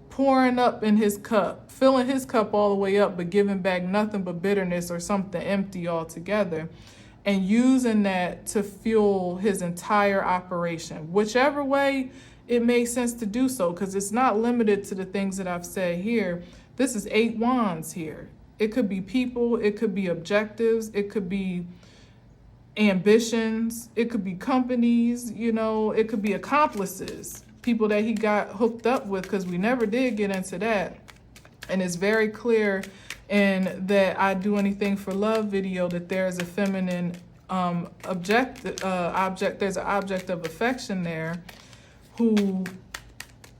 pouring up in his cup, filling his cup all the way up, but giving back nothing but bitterness or something empty altogether, and using that to fuel his entire operation. Whichever way it makes sense to do so, because it's not limited to the things that I've said here. This is 8 wands here. It could be people, it could be objectives, it could be ambitions, it could be companies, it could be accomplices, people that he got hooked up with, because we never did get into that. And it's very clear in that I Do Anything for Love video that there's a feminine object, there's an object of affection there who,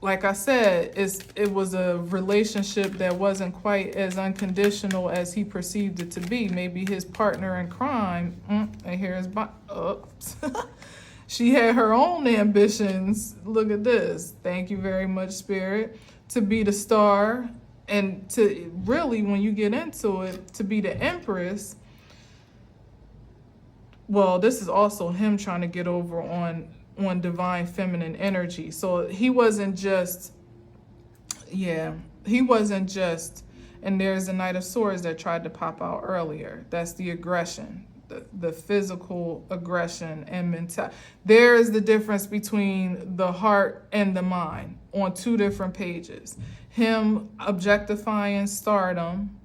like I said, it was a relationship that wasn't quite as unconditional as he perceived it to be. Maybe his partner in crime, and here's oops. She had her own ambitions. Look at this. Thank you very much, Spirit. To be the star and to really, when you get into it, to be the Empress. Well, this is also him trying to get over on divine feminine energy. So he wasn't just, and there's the Knight of Swords that tried to pop out earlier. That's the aggression. The physical aggression and mentality. There is the difference between the heart and the mind on 2 different pages. Him objectifying stardom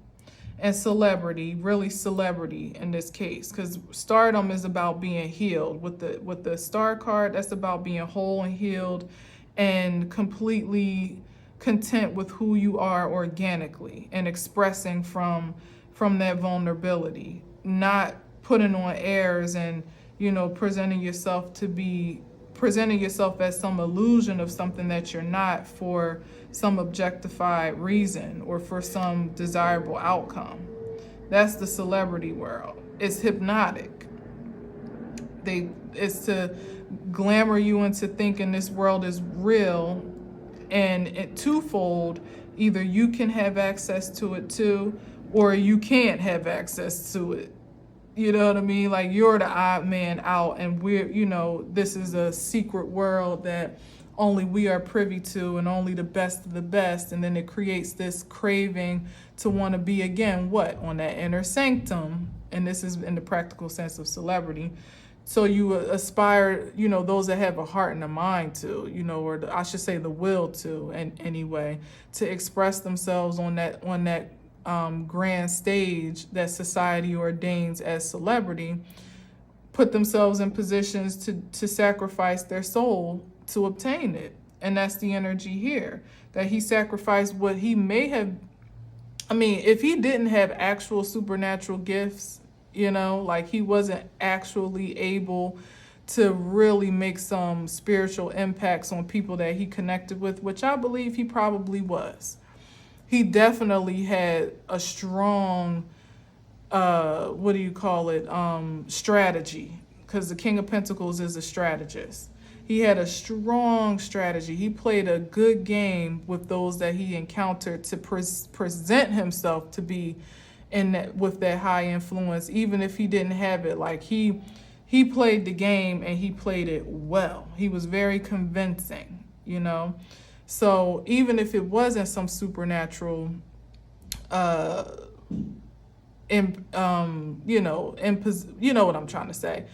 and celebrity, really celebrity in this case, because stardom is about being healed. With the star card, that's about being whole and healed and completely content with who you are organically and expressing from that vulnerability, not putting on airs and presenting yourself as some illusion of something that you're not for some objectified reason or for some desirable outcome. That's the celebrity world. It's hypnotic. It's to glamour you into thinking this world is real, and it twofold. Either you can have access to it too, or you can't have access to it. You know what I mean? Like, you're the odd man out, and this is a secret world that only we are privy to, and only the best of the best. And then it creates this craving to want to be, again, on that inner sanctum. And this is in the practical sense of celebrity. So you aspire, those that have a heart and a mind to, or I should say the will to, and anyway, to express themselves on that grand stage that society ordains as celebrity. put themselves in positions to sacrifice their soul to obtain it. And that's the energy here, that he sacrificed what he may have. I mean, if he didn't have actual supernatural gifts, like he wasn't actually able to really make some spiritual impacts on people that he connected with, which I believe he probably was. He definitely had a strong, strategy, because the King of Pentacles is a strategist. He had a strong strategy. He played a good game with those that he encountered to present himself to be with that high influence, even if he didn't have it. Like he played the game and he played it well. He was very convincing, So even if it wasn't some supernatural, you know what I'm trying to say.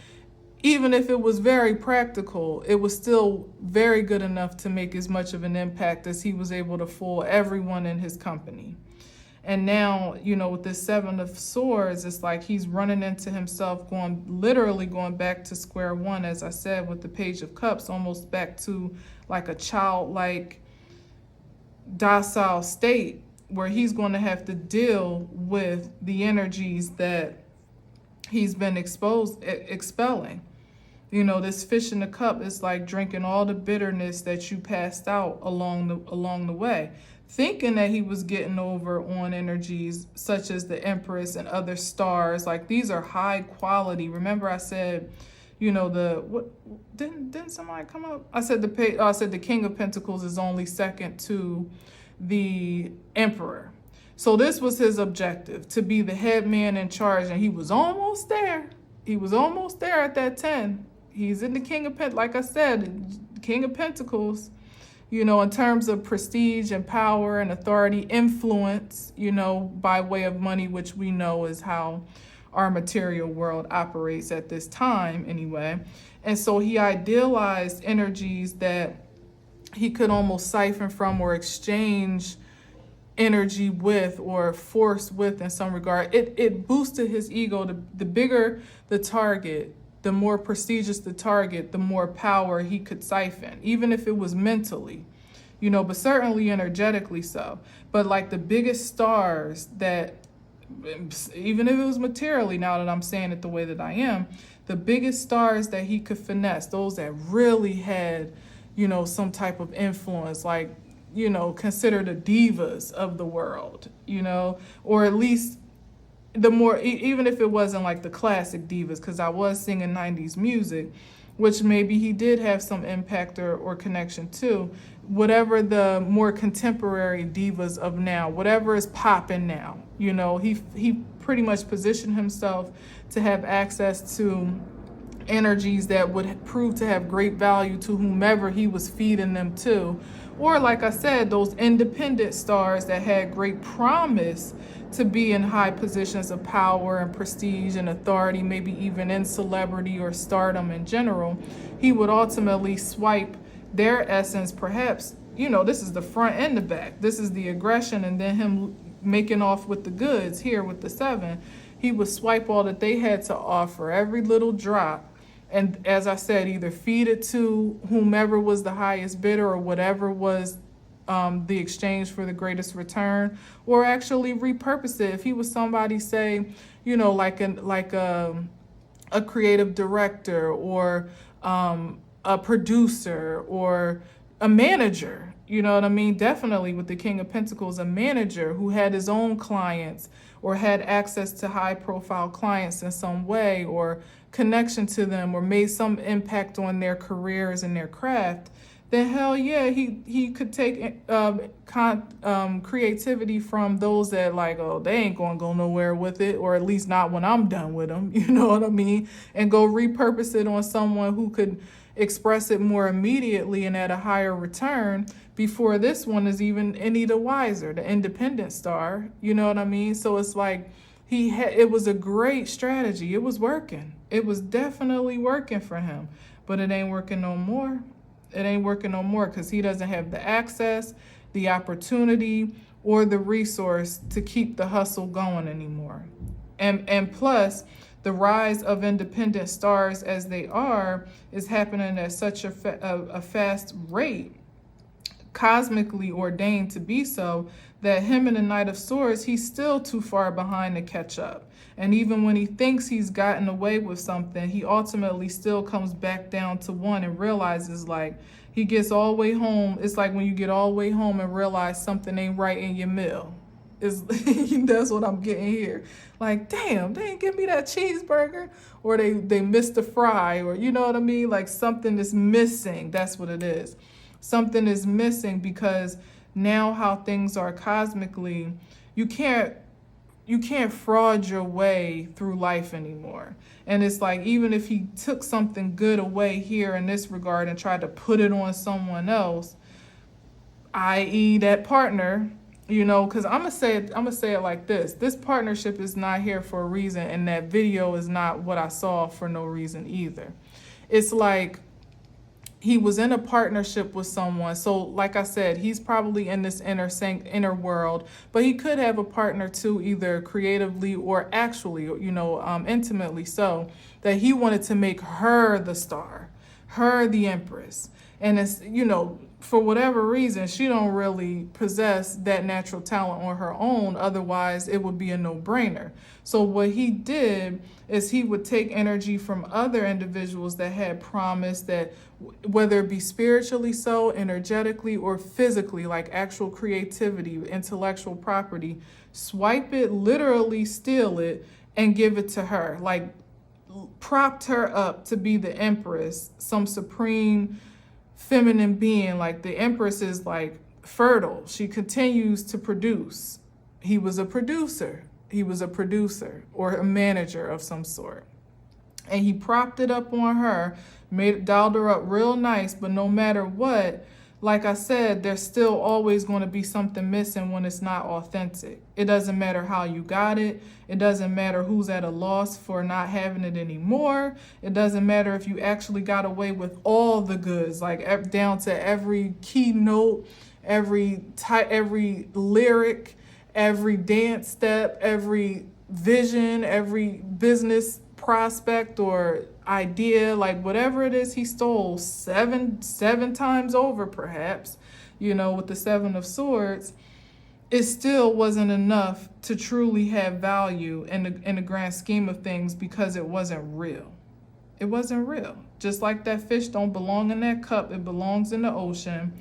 Even if it was very practical, it was still very good enough to make as much of an impact as he was able to fool everyone in his company. And now, with this Seven of Swords, it's like he's running into himself, literally going back to square one, as I said, with the Page of Cups, almost back to like a childlike, docile state, where he's going to have to deal with the energies that he's been expelling. This fish in the cup is like drinking all the bitterness that you passed out along the way, thinking that he was getting over on energies such as the Empress and other stars. Like, these are high quality. Remember I said, didn't somebody come up? I said the King of Pentacles is only second to the Emperor. So this was his objective, to be the head man in charge, and he was almost there. He was almost there at that 10. He's in the King of Pentacles, like I said, King of Pentacles, in terms of prestige and power and authority, influence, by way of money, which we know is how our material world operates at this time anyway. And so he idealized energies that he could almost siphon from or exchange energy with or force with in some regard. It boosted his ego. The bigger the target, the more prestigious the target, the more power he could siphon, even if it was mentally, but certainly energetically so. But like the biggest stars that, even if it was materially, now that I'm saying it the way that I am, the biggest stars that he could finesse, those that really had, some type of influence, like, consider the divas of the world, or at least the more, even if it wasn't like the classic divas, because I was singing 90s music, which maybe he did have some impact or connection to, whatever the more contemporary divas of now, whatever is popping now, he pretty much positioned himself to have access to energies that would prove to have great value to whomever he was feeding them to. Or like I said, those independent stars that had great promise to be in high positions of power and prestige and authority, maybe even in celebrity or stardom in general, he would ultimately swipe their essence, perhaps, this is the front and the back. This is the aggression, and then him making off with the goods here with the 7. He would swipe all that they had to offer, every little drop. And as I said, either feed it to whomever was the highest bidder or whatever was the exchange for the greatest return, or actually repurpose it. If he was somebody, say, like a creative director or a producer or a manager, definitely with the King of Pentacles, a manager who had his own clients or had access to high profile clients in some way, or connection to them, or made some impact on their careers and their craft, then hell yeah, he could take creativity from those that like, oh, they ain't gonna go nowhere with it, or at least not when I'm done with them, you know what I mean? And go repurpose it on someone who could express it more immediately and at a higher return before this one is even any the wiser, the independent star, you know what I mean? So it's like it was a great strategy. It was working. It was definitely working for him, but it ain't working no more. It ain't working no more because he doesn't have the access, the opportunity, or the resource to keep the hustle going anymore. And plus, the rise of independent stars as they are is happening at such a fast rate, cosmically ordained to be so, that him and the Knight of Swords, he's still too far behind to catch up. And even when he thinks he's gotten away with something, he ultimately still comes back down to one and realizes, like, he gets all the way home. It's like when you get all the way home and realize something ain't right in your meal. That's what I'm getting here. Like, damn, they didn't give me that cheeseburger, or they missed the fry, or you know what I mean? Like something is missing. That's what it is. Something is missing, because now how things are cosmically, you can't fraud your way through life anymore. And it's like, even if he took something good away here in this regard and tried to put it on someone else, i.e. that partner, you know, because I'm gonna say it like this partnership is not here for a reason, and that video is not what I saw for no reason either. It's like he was in a partnership with someone. So like I said, he's probably in this inner world, but he could have a partner too, either creatively or actually, you know, intimately, so that he wanted to make her the star, her the empress. And it's, you know, for whatever reason, she don't really possess that natural talent on her own. Otherwise, it would be a no-brainer. So what he did is he would take energy from other individuals that had promise, that whether it be spiritually so, energetically, or physically, like actual creativity, intellectual property, swipe it, literally steal it, and give it to her. Like, propped her up to be the empress, some supreme feminine being. Like, the empress is like fertile. She continues to produce. He was a producer. Or a manager of some sort. And he propped it up on her, dialed her up real nice. But no matter what, like I said, there's still always going to be something missing when it's not authentic. It doesn't matter how you got it. It doesn't matter who's at a loss for not having it anymore. It doesn't matter if you actually got away with all the goods, like down to every keynote, every lyric, every dance step, every vision, every business prospect or idea, like whatever it is he stole seven times over, perhaps, you know, with the Seven of Swords, it still wasn't enough to truly have value in the grand scheme of things, because it wasn't real. It wasn't real. Just like that fish don't belong in that cup, it belongs in the ocean.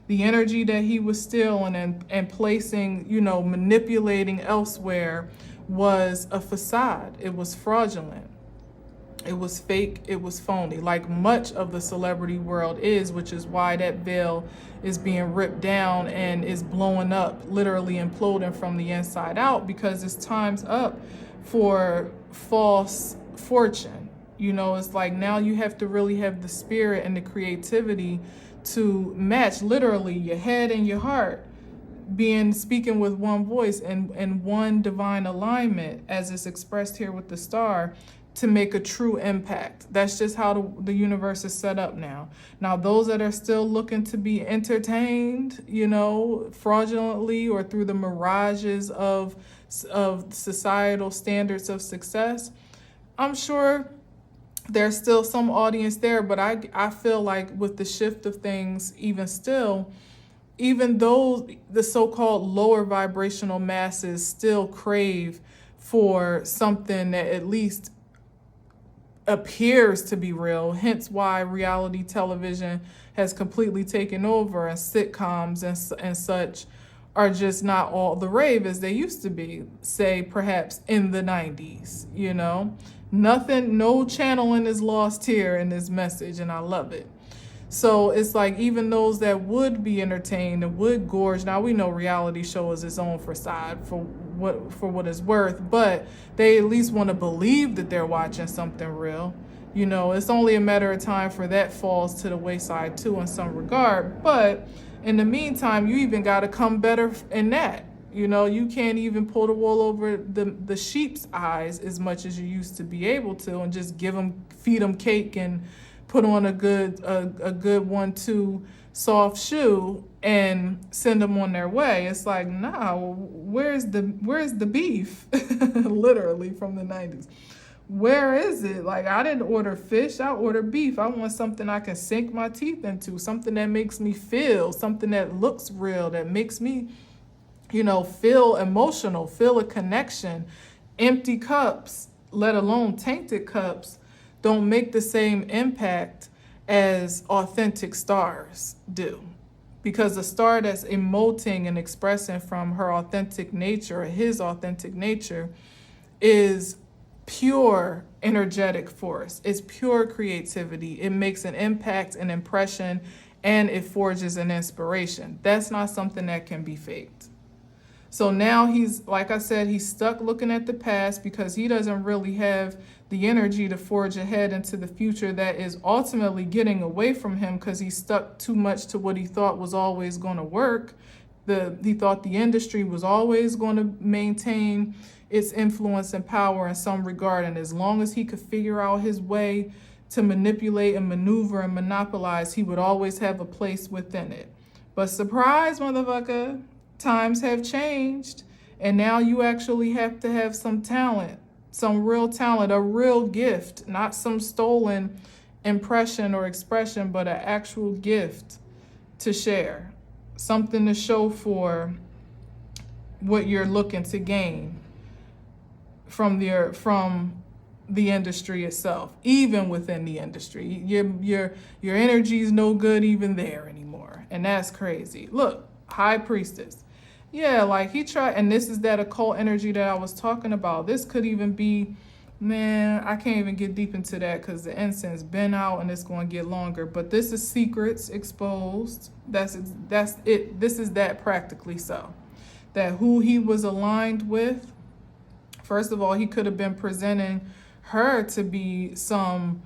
The energy that he was stealing and placing, you know, manipulating elsewhere was a facade. It was fraudulent. It was fake. It was phony, like much of the celebrity world is, which is why that veil is being ripped down and is blowing up, literally imploding from the inside out, because it's time's up for false fortune. You know, it's like now you have to really have the spirit and the creativity to match literally your head and your heart speaking with one voice and one divine alignment, as it's expressed here with the star, to make a true impact. That's just how the universe is set up now. Now, those that are still looking to be entertained, you know, fraudulently or through the mirages of societal standards of success, I'm sure there's still some audience there, but I feel like with the shift of things, even though the so-called lower vibrational masses still crave for something that at least appears to be real, hence why reality television has completely taken over, and sitcoms and such are just not all the rave as they used to be, say perhaps in the 90s, you know? Nothing, no channeling is lost here in this message, and I love it. So it's like, even those that would be entertained and would gorge, now we know reality show is its own facade for what it's worth, but they at least want to believe that they're watching something real. You know, it's only a matter of time for that falls to the wayside too in some regard. But in the meantime, you even got to come better in that. You know, you can't even pull the wool over the sheep's eyes as much as you used to be able to, and just feed them cake and put on a good 1-2 soft shoe and send them on their way. It's like, nah, where's the beef? Literally from the 90s. Where is it? Like, I didn't order fish, I ordered beef. I want something I can sink my teeth into, something that makes me feel, something that looks real, that makes me, feel emotional, feel a connection. Empty cups, let alone tainted cups, don't make the same impact as authentic stars do. Because a star that's emoting and expressing from her authentic nature, or his authentic nature, is pure energetic force. It's pure creativity. It makes an impact, an impression, and it forges an inspiration. That's not something that can be faked. So now he's, like I said, he's stuck looking at the past because he doesn't really have the energy to forge ahead into the future that is ultimately getting away from him because he stuck too much to what he thought was always going to work. He thought the industry was always going to maintain its influence and power in some regard. And as long as he could figure out his way to manipulate and maneuver and monopolize, he would always have a place within it. But surprise, motherfucker, times have changed. And now you actually have to have some talent, some real talent, a real gift, not some stolen impression or expression, but an actual gift to share, something to show for what you're looking to gain from the industry itself. Even within the industry, your energy is no good even there anymore, and that's crazy. Look, High Priestess. Yeah, like he tried, and this is that occult energy that I was talking about. This could even be, man, I can't even get deep into that because the incense been out and it's going to get longer. But this is secrets exposed. That's it. This is that practically so. That who he was aligned with, first of all, he could have been presenting her to be some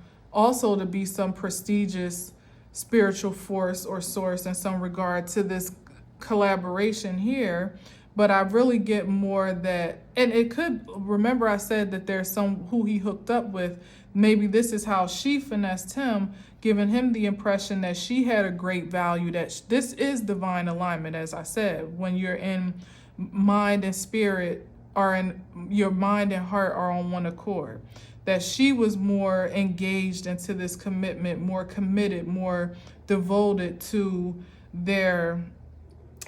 prestigious spiritual force or source in some regard to this collaboration here. But I really get more that, and it could, remember I said that there's some who he hooked up with. Maybe this is how she finessed him, giving him the impression that she had a great value, that this is divine alignment, as I said, when you're in mind and spirit, or in your mind and heart are on one accord. That she was more engaged into this commitment, more committed, more devoted to their,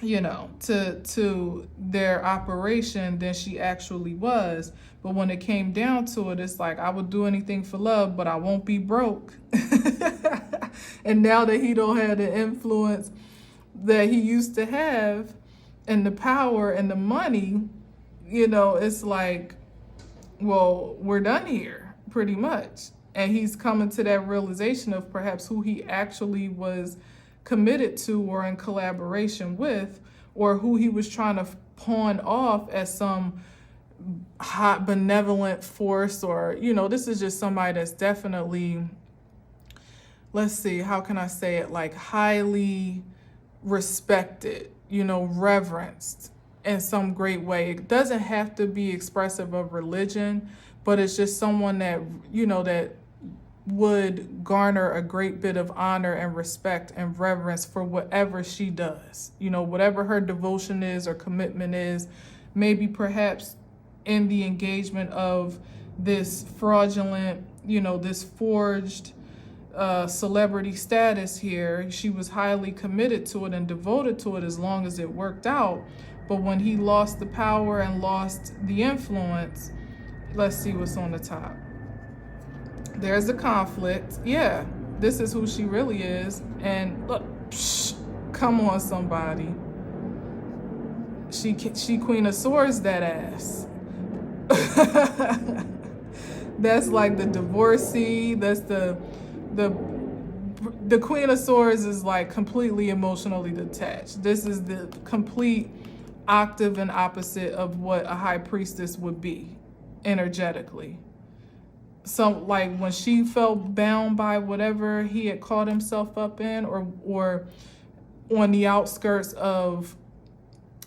to their operation than she actually was. But when it came down to it, it's like, I would do anything for love, but I won't be broke. And now that he don't have the influence that he used to have, and the power and the money, it's like, well, we're done here, pretty much. And he's coming to that realization of perhaps who he actually was committed to or in collaboration with, or who he was trying to pawn off as some hot benevolent force, or this is just somebody that's definitely, let's see, how can I say it, like highly respected, reverenced in some great way. It doesn't have to be expressive of religion, but it's just someone that that would garner a great bit of honor and respect and reverence for whatever she does. Whatever her devotion is or commitment is, maybe perhaps in the engagement of this fraudulent, this forged celebrity status here. She was highly committed to it and devoted to it as long as it worked out. But when he lost the power and lost the influence, let's see what's on the top. There's a conflict. Yeah, this is who she really is. And look, come on, somebody. She Queen of Swords that ass. That's like the divorcee. That's the Queen of Swords is like completely emotionally detached. This is the complete octave and opposite of what a high priestess would be energetically. So like when she felt bound by whatever he had caught himself up in, or on the outskirts of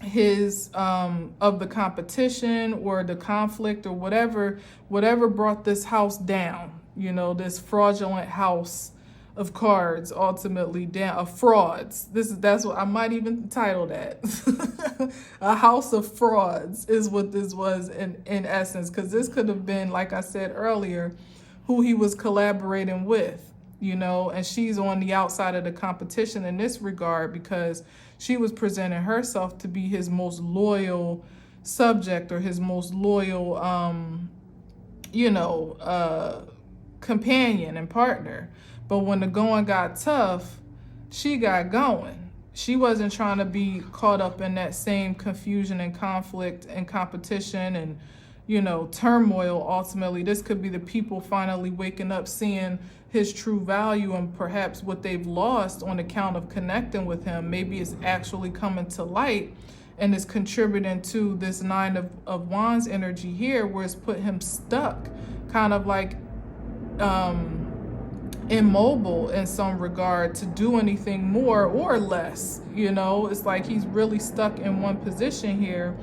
his of the competition or the conflict or whatever brought this house down, this fraudulent house of cards ultimately down, of frauds. That's what I might even title that. A house of frauds is what this was in essence, because this could have been, like I said earlier, who he was collaborating with, and she's on the outside of the competition in this regard because she was presenting herself to be his most loyal subject or his most loyal companion and partner. But when the going got tough, she got going. She wasn't trying to be caught up in that same confusion and conflict and competition and, turmoil. Ultimately, this could be the people finally waking up, seeing his true value and perhaps what they've lost on account of connecting with him. Maybe it's actually coming to light and is contributing to this Nine of Wands energy here, where it's put him stuck, kind of like immobile in some regard to do anything more or less. It's like he's really stuck in one position here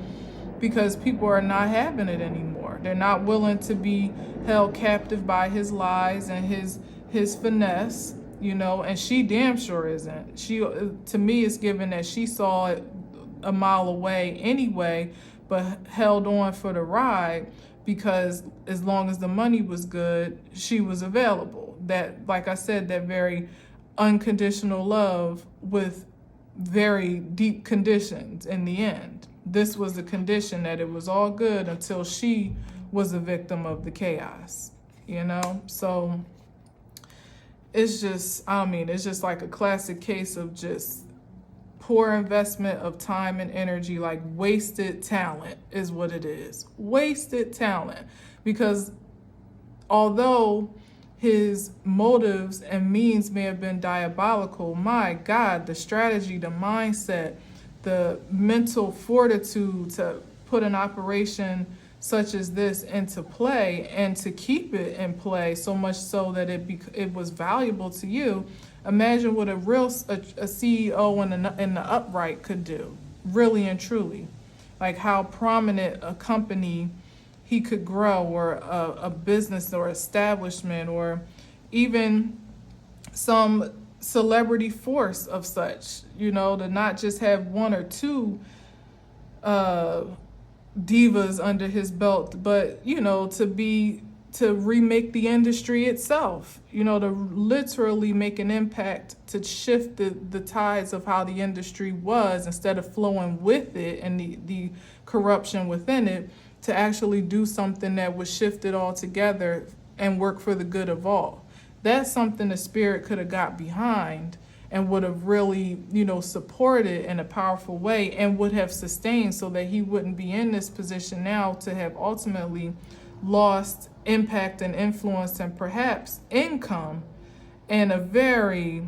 because people are not having it anymore. They're not willing to be held captive by his lies and his finesse, and she damn sure isn't. She, to me, is given that she saw it a mile away anyway, but held on for the ride because as long as the money was good, she was available. That, like I said, that very unconditional love with very deep conditions in the end. This was the condition that it was all good until she was a victim of the chaos, So it's just, it's just like a classic case of just poor investment of time and energy, like wasted talent is what it is. Wasted talent. Because although his motives and means may have been diabolical, my God, the strategy, the mindset, the mental fortitude to put an operation such as this into play and to keep it in play so much so that it was valuable to you. Imagine what a CEO in the upright could do, really and truly. Like how prominent a company he could grow, or a business or establishment, or even some celebrity force of such, to not just have one or two divas under his belt, but, to remake the industry itself, to literally make an impact, to shift the tides of how the industry was, instead of flowing with it and the corruption within it, to actually do something that would shift it all together and work for the good of all. That's something the spirit could have got behind and would have really, supported in a powerful way and would have sustained, so that he wouldn't be in this position now to have ultimately lost impact and influence and perhaps income in a very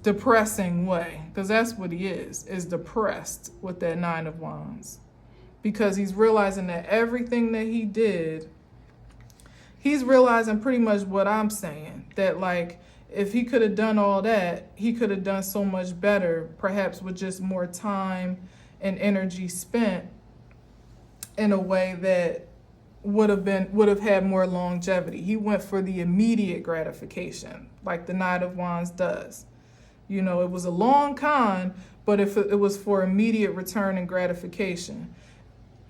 depressing way, because that's what he is depressed with that Nine of Wands, because he's realizing that everything that he did, he's realizing pretty much what I'm saying, that like if he could have done all that, he could have done so much better, perhaps with just more time and energy spent in a way that would have had more longevity. He went for the immediate gratification, like the Knight of Wands does. It was a long con, but if it was for immediate return and gratification,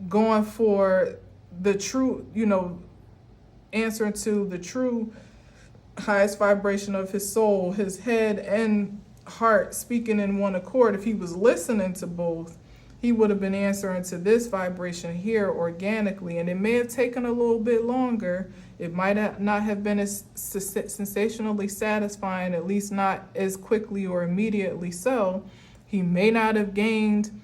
going for the true, answering to the true highest vibration of his soul, his head and heart speaking in one accord. If he was listening to both, he would have been answering to this vibration here organically, and it may have taken a little bit longer. It might not have been as sensationally satisfying, at least not as quickly or immediately so. He may not have gained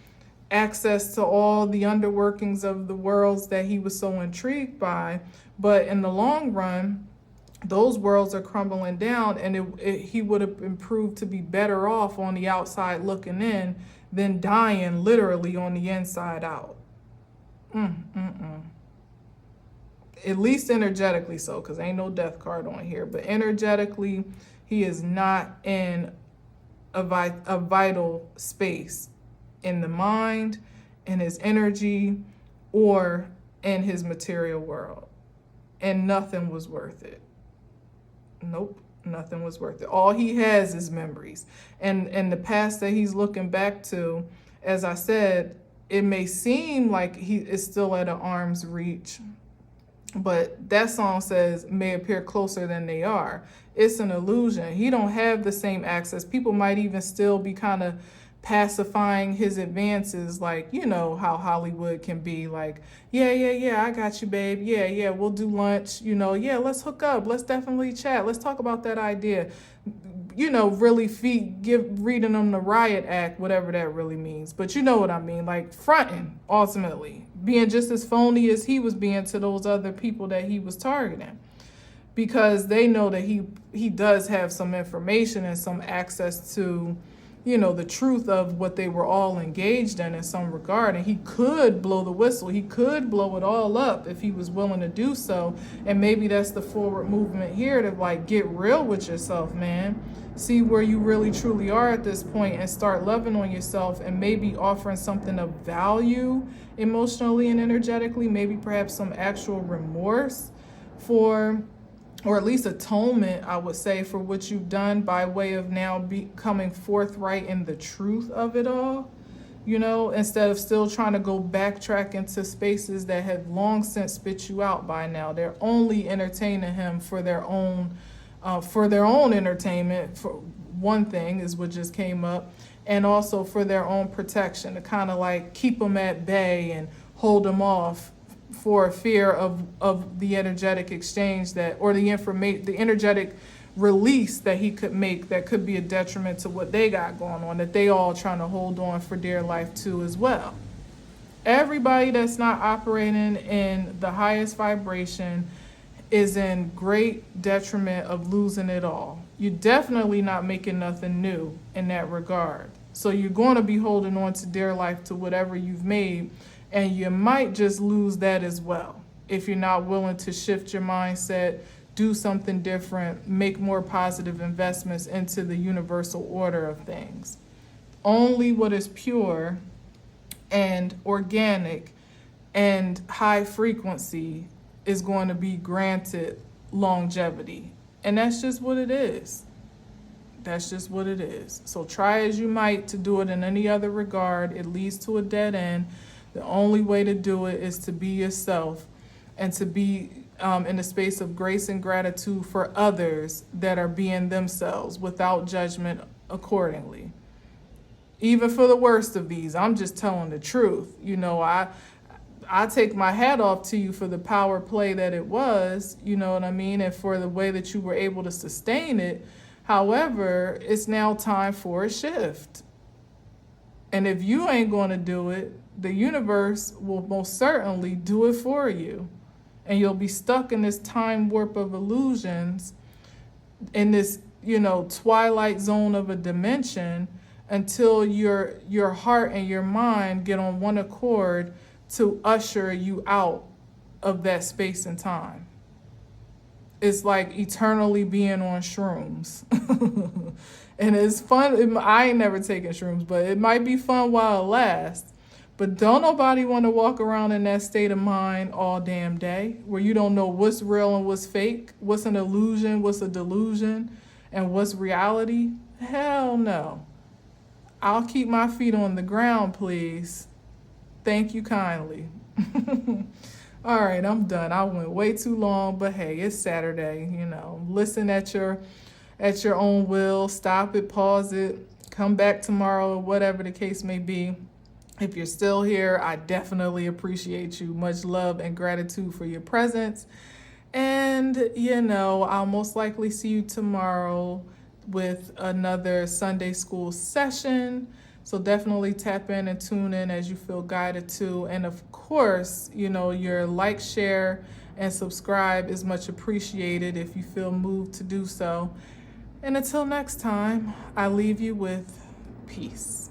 access to all the underworkings of the worlds that he was so intrigued by, but in the long run, those worlds are crumbling down, and he would have been proved to be better off on the outside looking in than dying literally on the inside out. At least energetically so, because ain't no death card on here, but energetically, he is not in a vital space in the mind, in his energy, or in his material world. And nothing was worth it. Nope. Nothing was worth it. All he has is memories. And the past that he's looking back to, as I said, it may seem like he is still at an arm's reach, but that song says may appear closer than they are. It's an illusion. He don't have the same access. People might even still be kind of pacifying his advances, like, you know how Hollywood can be like, yeah, I got you, babe. Yeah, we'll do lunch. Yeah, let's hook up. Let's definitely chat. Let's talk about that idea. Really reading them the riot act, whatever that really means. But you know what I mean, like fronting, ultimately. Being just as phony as he was being to those other people that he was targeting. Because they know that he does have some information and some access to, the truth of what they were all engaged in some regard. And he could blow the whistle. He could blow it all up if he was willing to do so. And maybe that's the forward movement here to like get real with yourself, man. See where you really truly are at this point and start loving on yourself and maybe offering something of value emotionally and energetically, maybe perhaps some actual remorse for, or at least atonement, I would say, for what you've done by way of now becoming forthright in the truth of it all, instead of still trying to go backtrack into spaces that have long since spit you out by now. They're only entertaining him for their own entertainment, for one thing is what just came up, and also for their own protection, to kind of like keep them at bay and hold them off for fear of the energetic exchange or the energetic release that he could make that could be a detriment to what they got going on, that they all trying to hold on for dear life to as well. Everybody that's not operating in the highest vibration is in great detriment of losing it all. You're definitely not making nothing new in that regard. So you're going to be holding on to dear life to whatever you've made, and you might just lose that as well if you're not willing to shift your mindset, do something different, make more positive investments into the universal order of things. Only what is pure and organic and high frequency is going to be granted longevity. And that's just what it is. That's just what it is. So try as you might to do it in any other regard, it leads to a dead end. The only way to do it is to be yourself and to be in a space of grace and gratitude for others that are being themselves without judgment accordingly. Even for the worst of these, I'm just telling the truth. I take my hat off to you for the power play that it was, you know what I mean, and for the way that you were able to sustain it. However, it's now time for a shift. And if you ain't going to do it, the universe will most certainly do it for you. And you'll be stuck in this time warp of illusions, in this, twilight zone of a dimension, until your heart and your mind get on one accord to usher you out of that space and time. It's like eternally being on shrooms. And it's fun. I ain't never taken shrooms, but it might be fun while it lasts. But don't nobody want to walk around in that state of mind all damn day, where you don't know what's real and what's fake, what's an illusion, what's a delusion, and what's reality. Hell no. I'll keep my feet on the ground, please. Thank you kindly. All right, I'm done. I went way too long, but hey, it's Saturday, Listen at your own will. Stop it, pause it, come back tomorrow, or whatever the case may be. If you're still here, I definitely appreciate you. Much love and gratitude for your presence. And, I'll most likely see you tomorrow with another Sunday school session. So definitely tap in and tune in as you feel guided to. And of course, your like, share, and subscribe is much appreciated if you feel moved to do so. And until next time, I leave you with peace.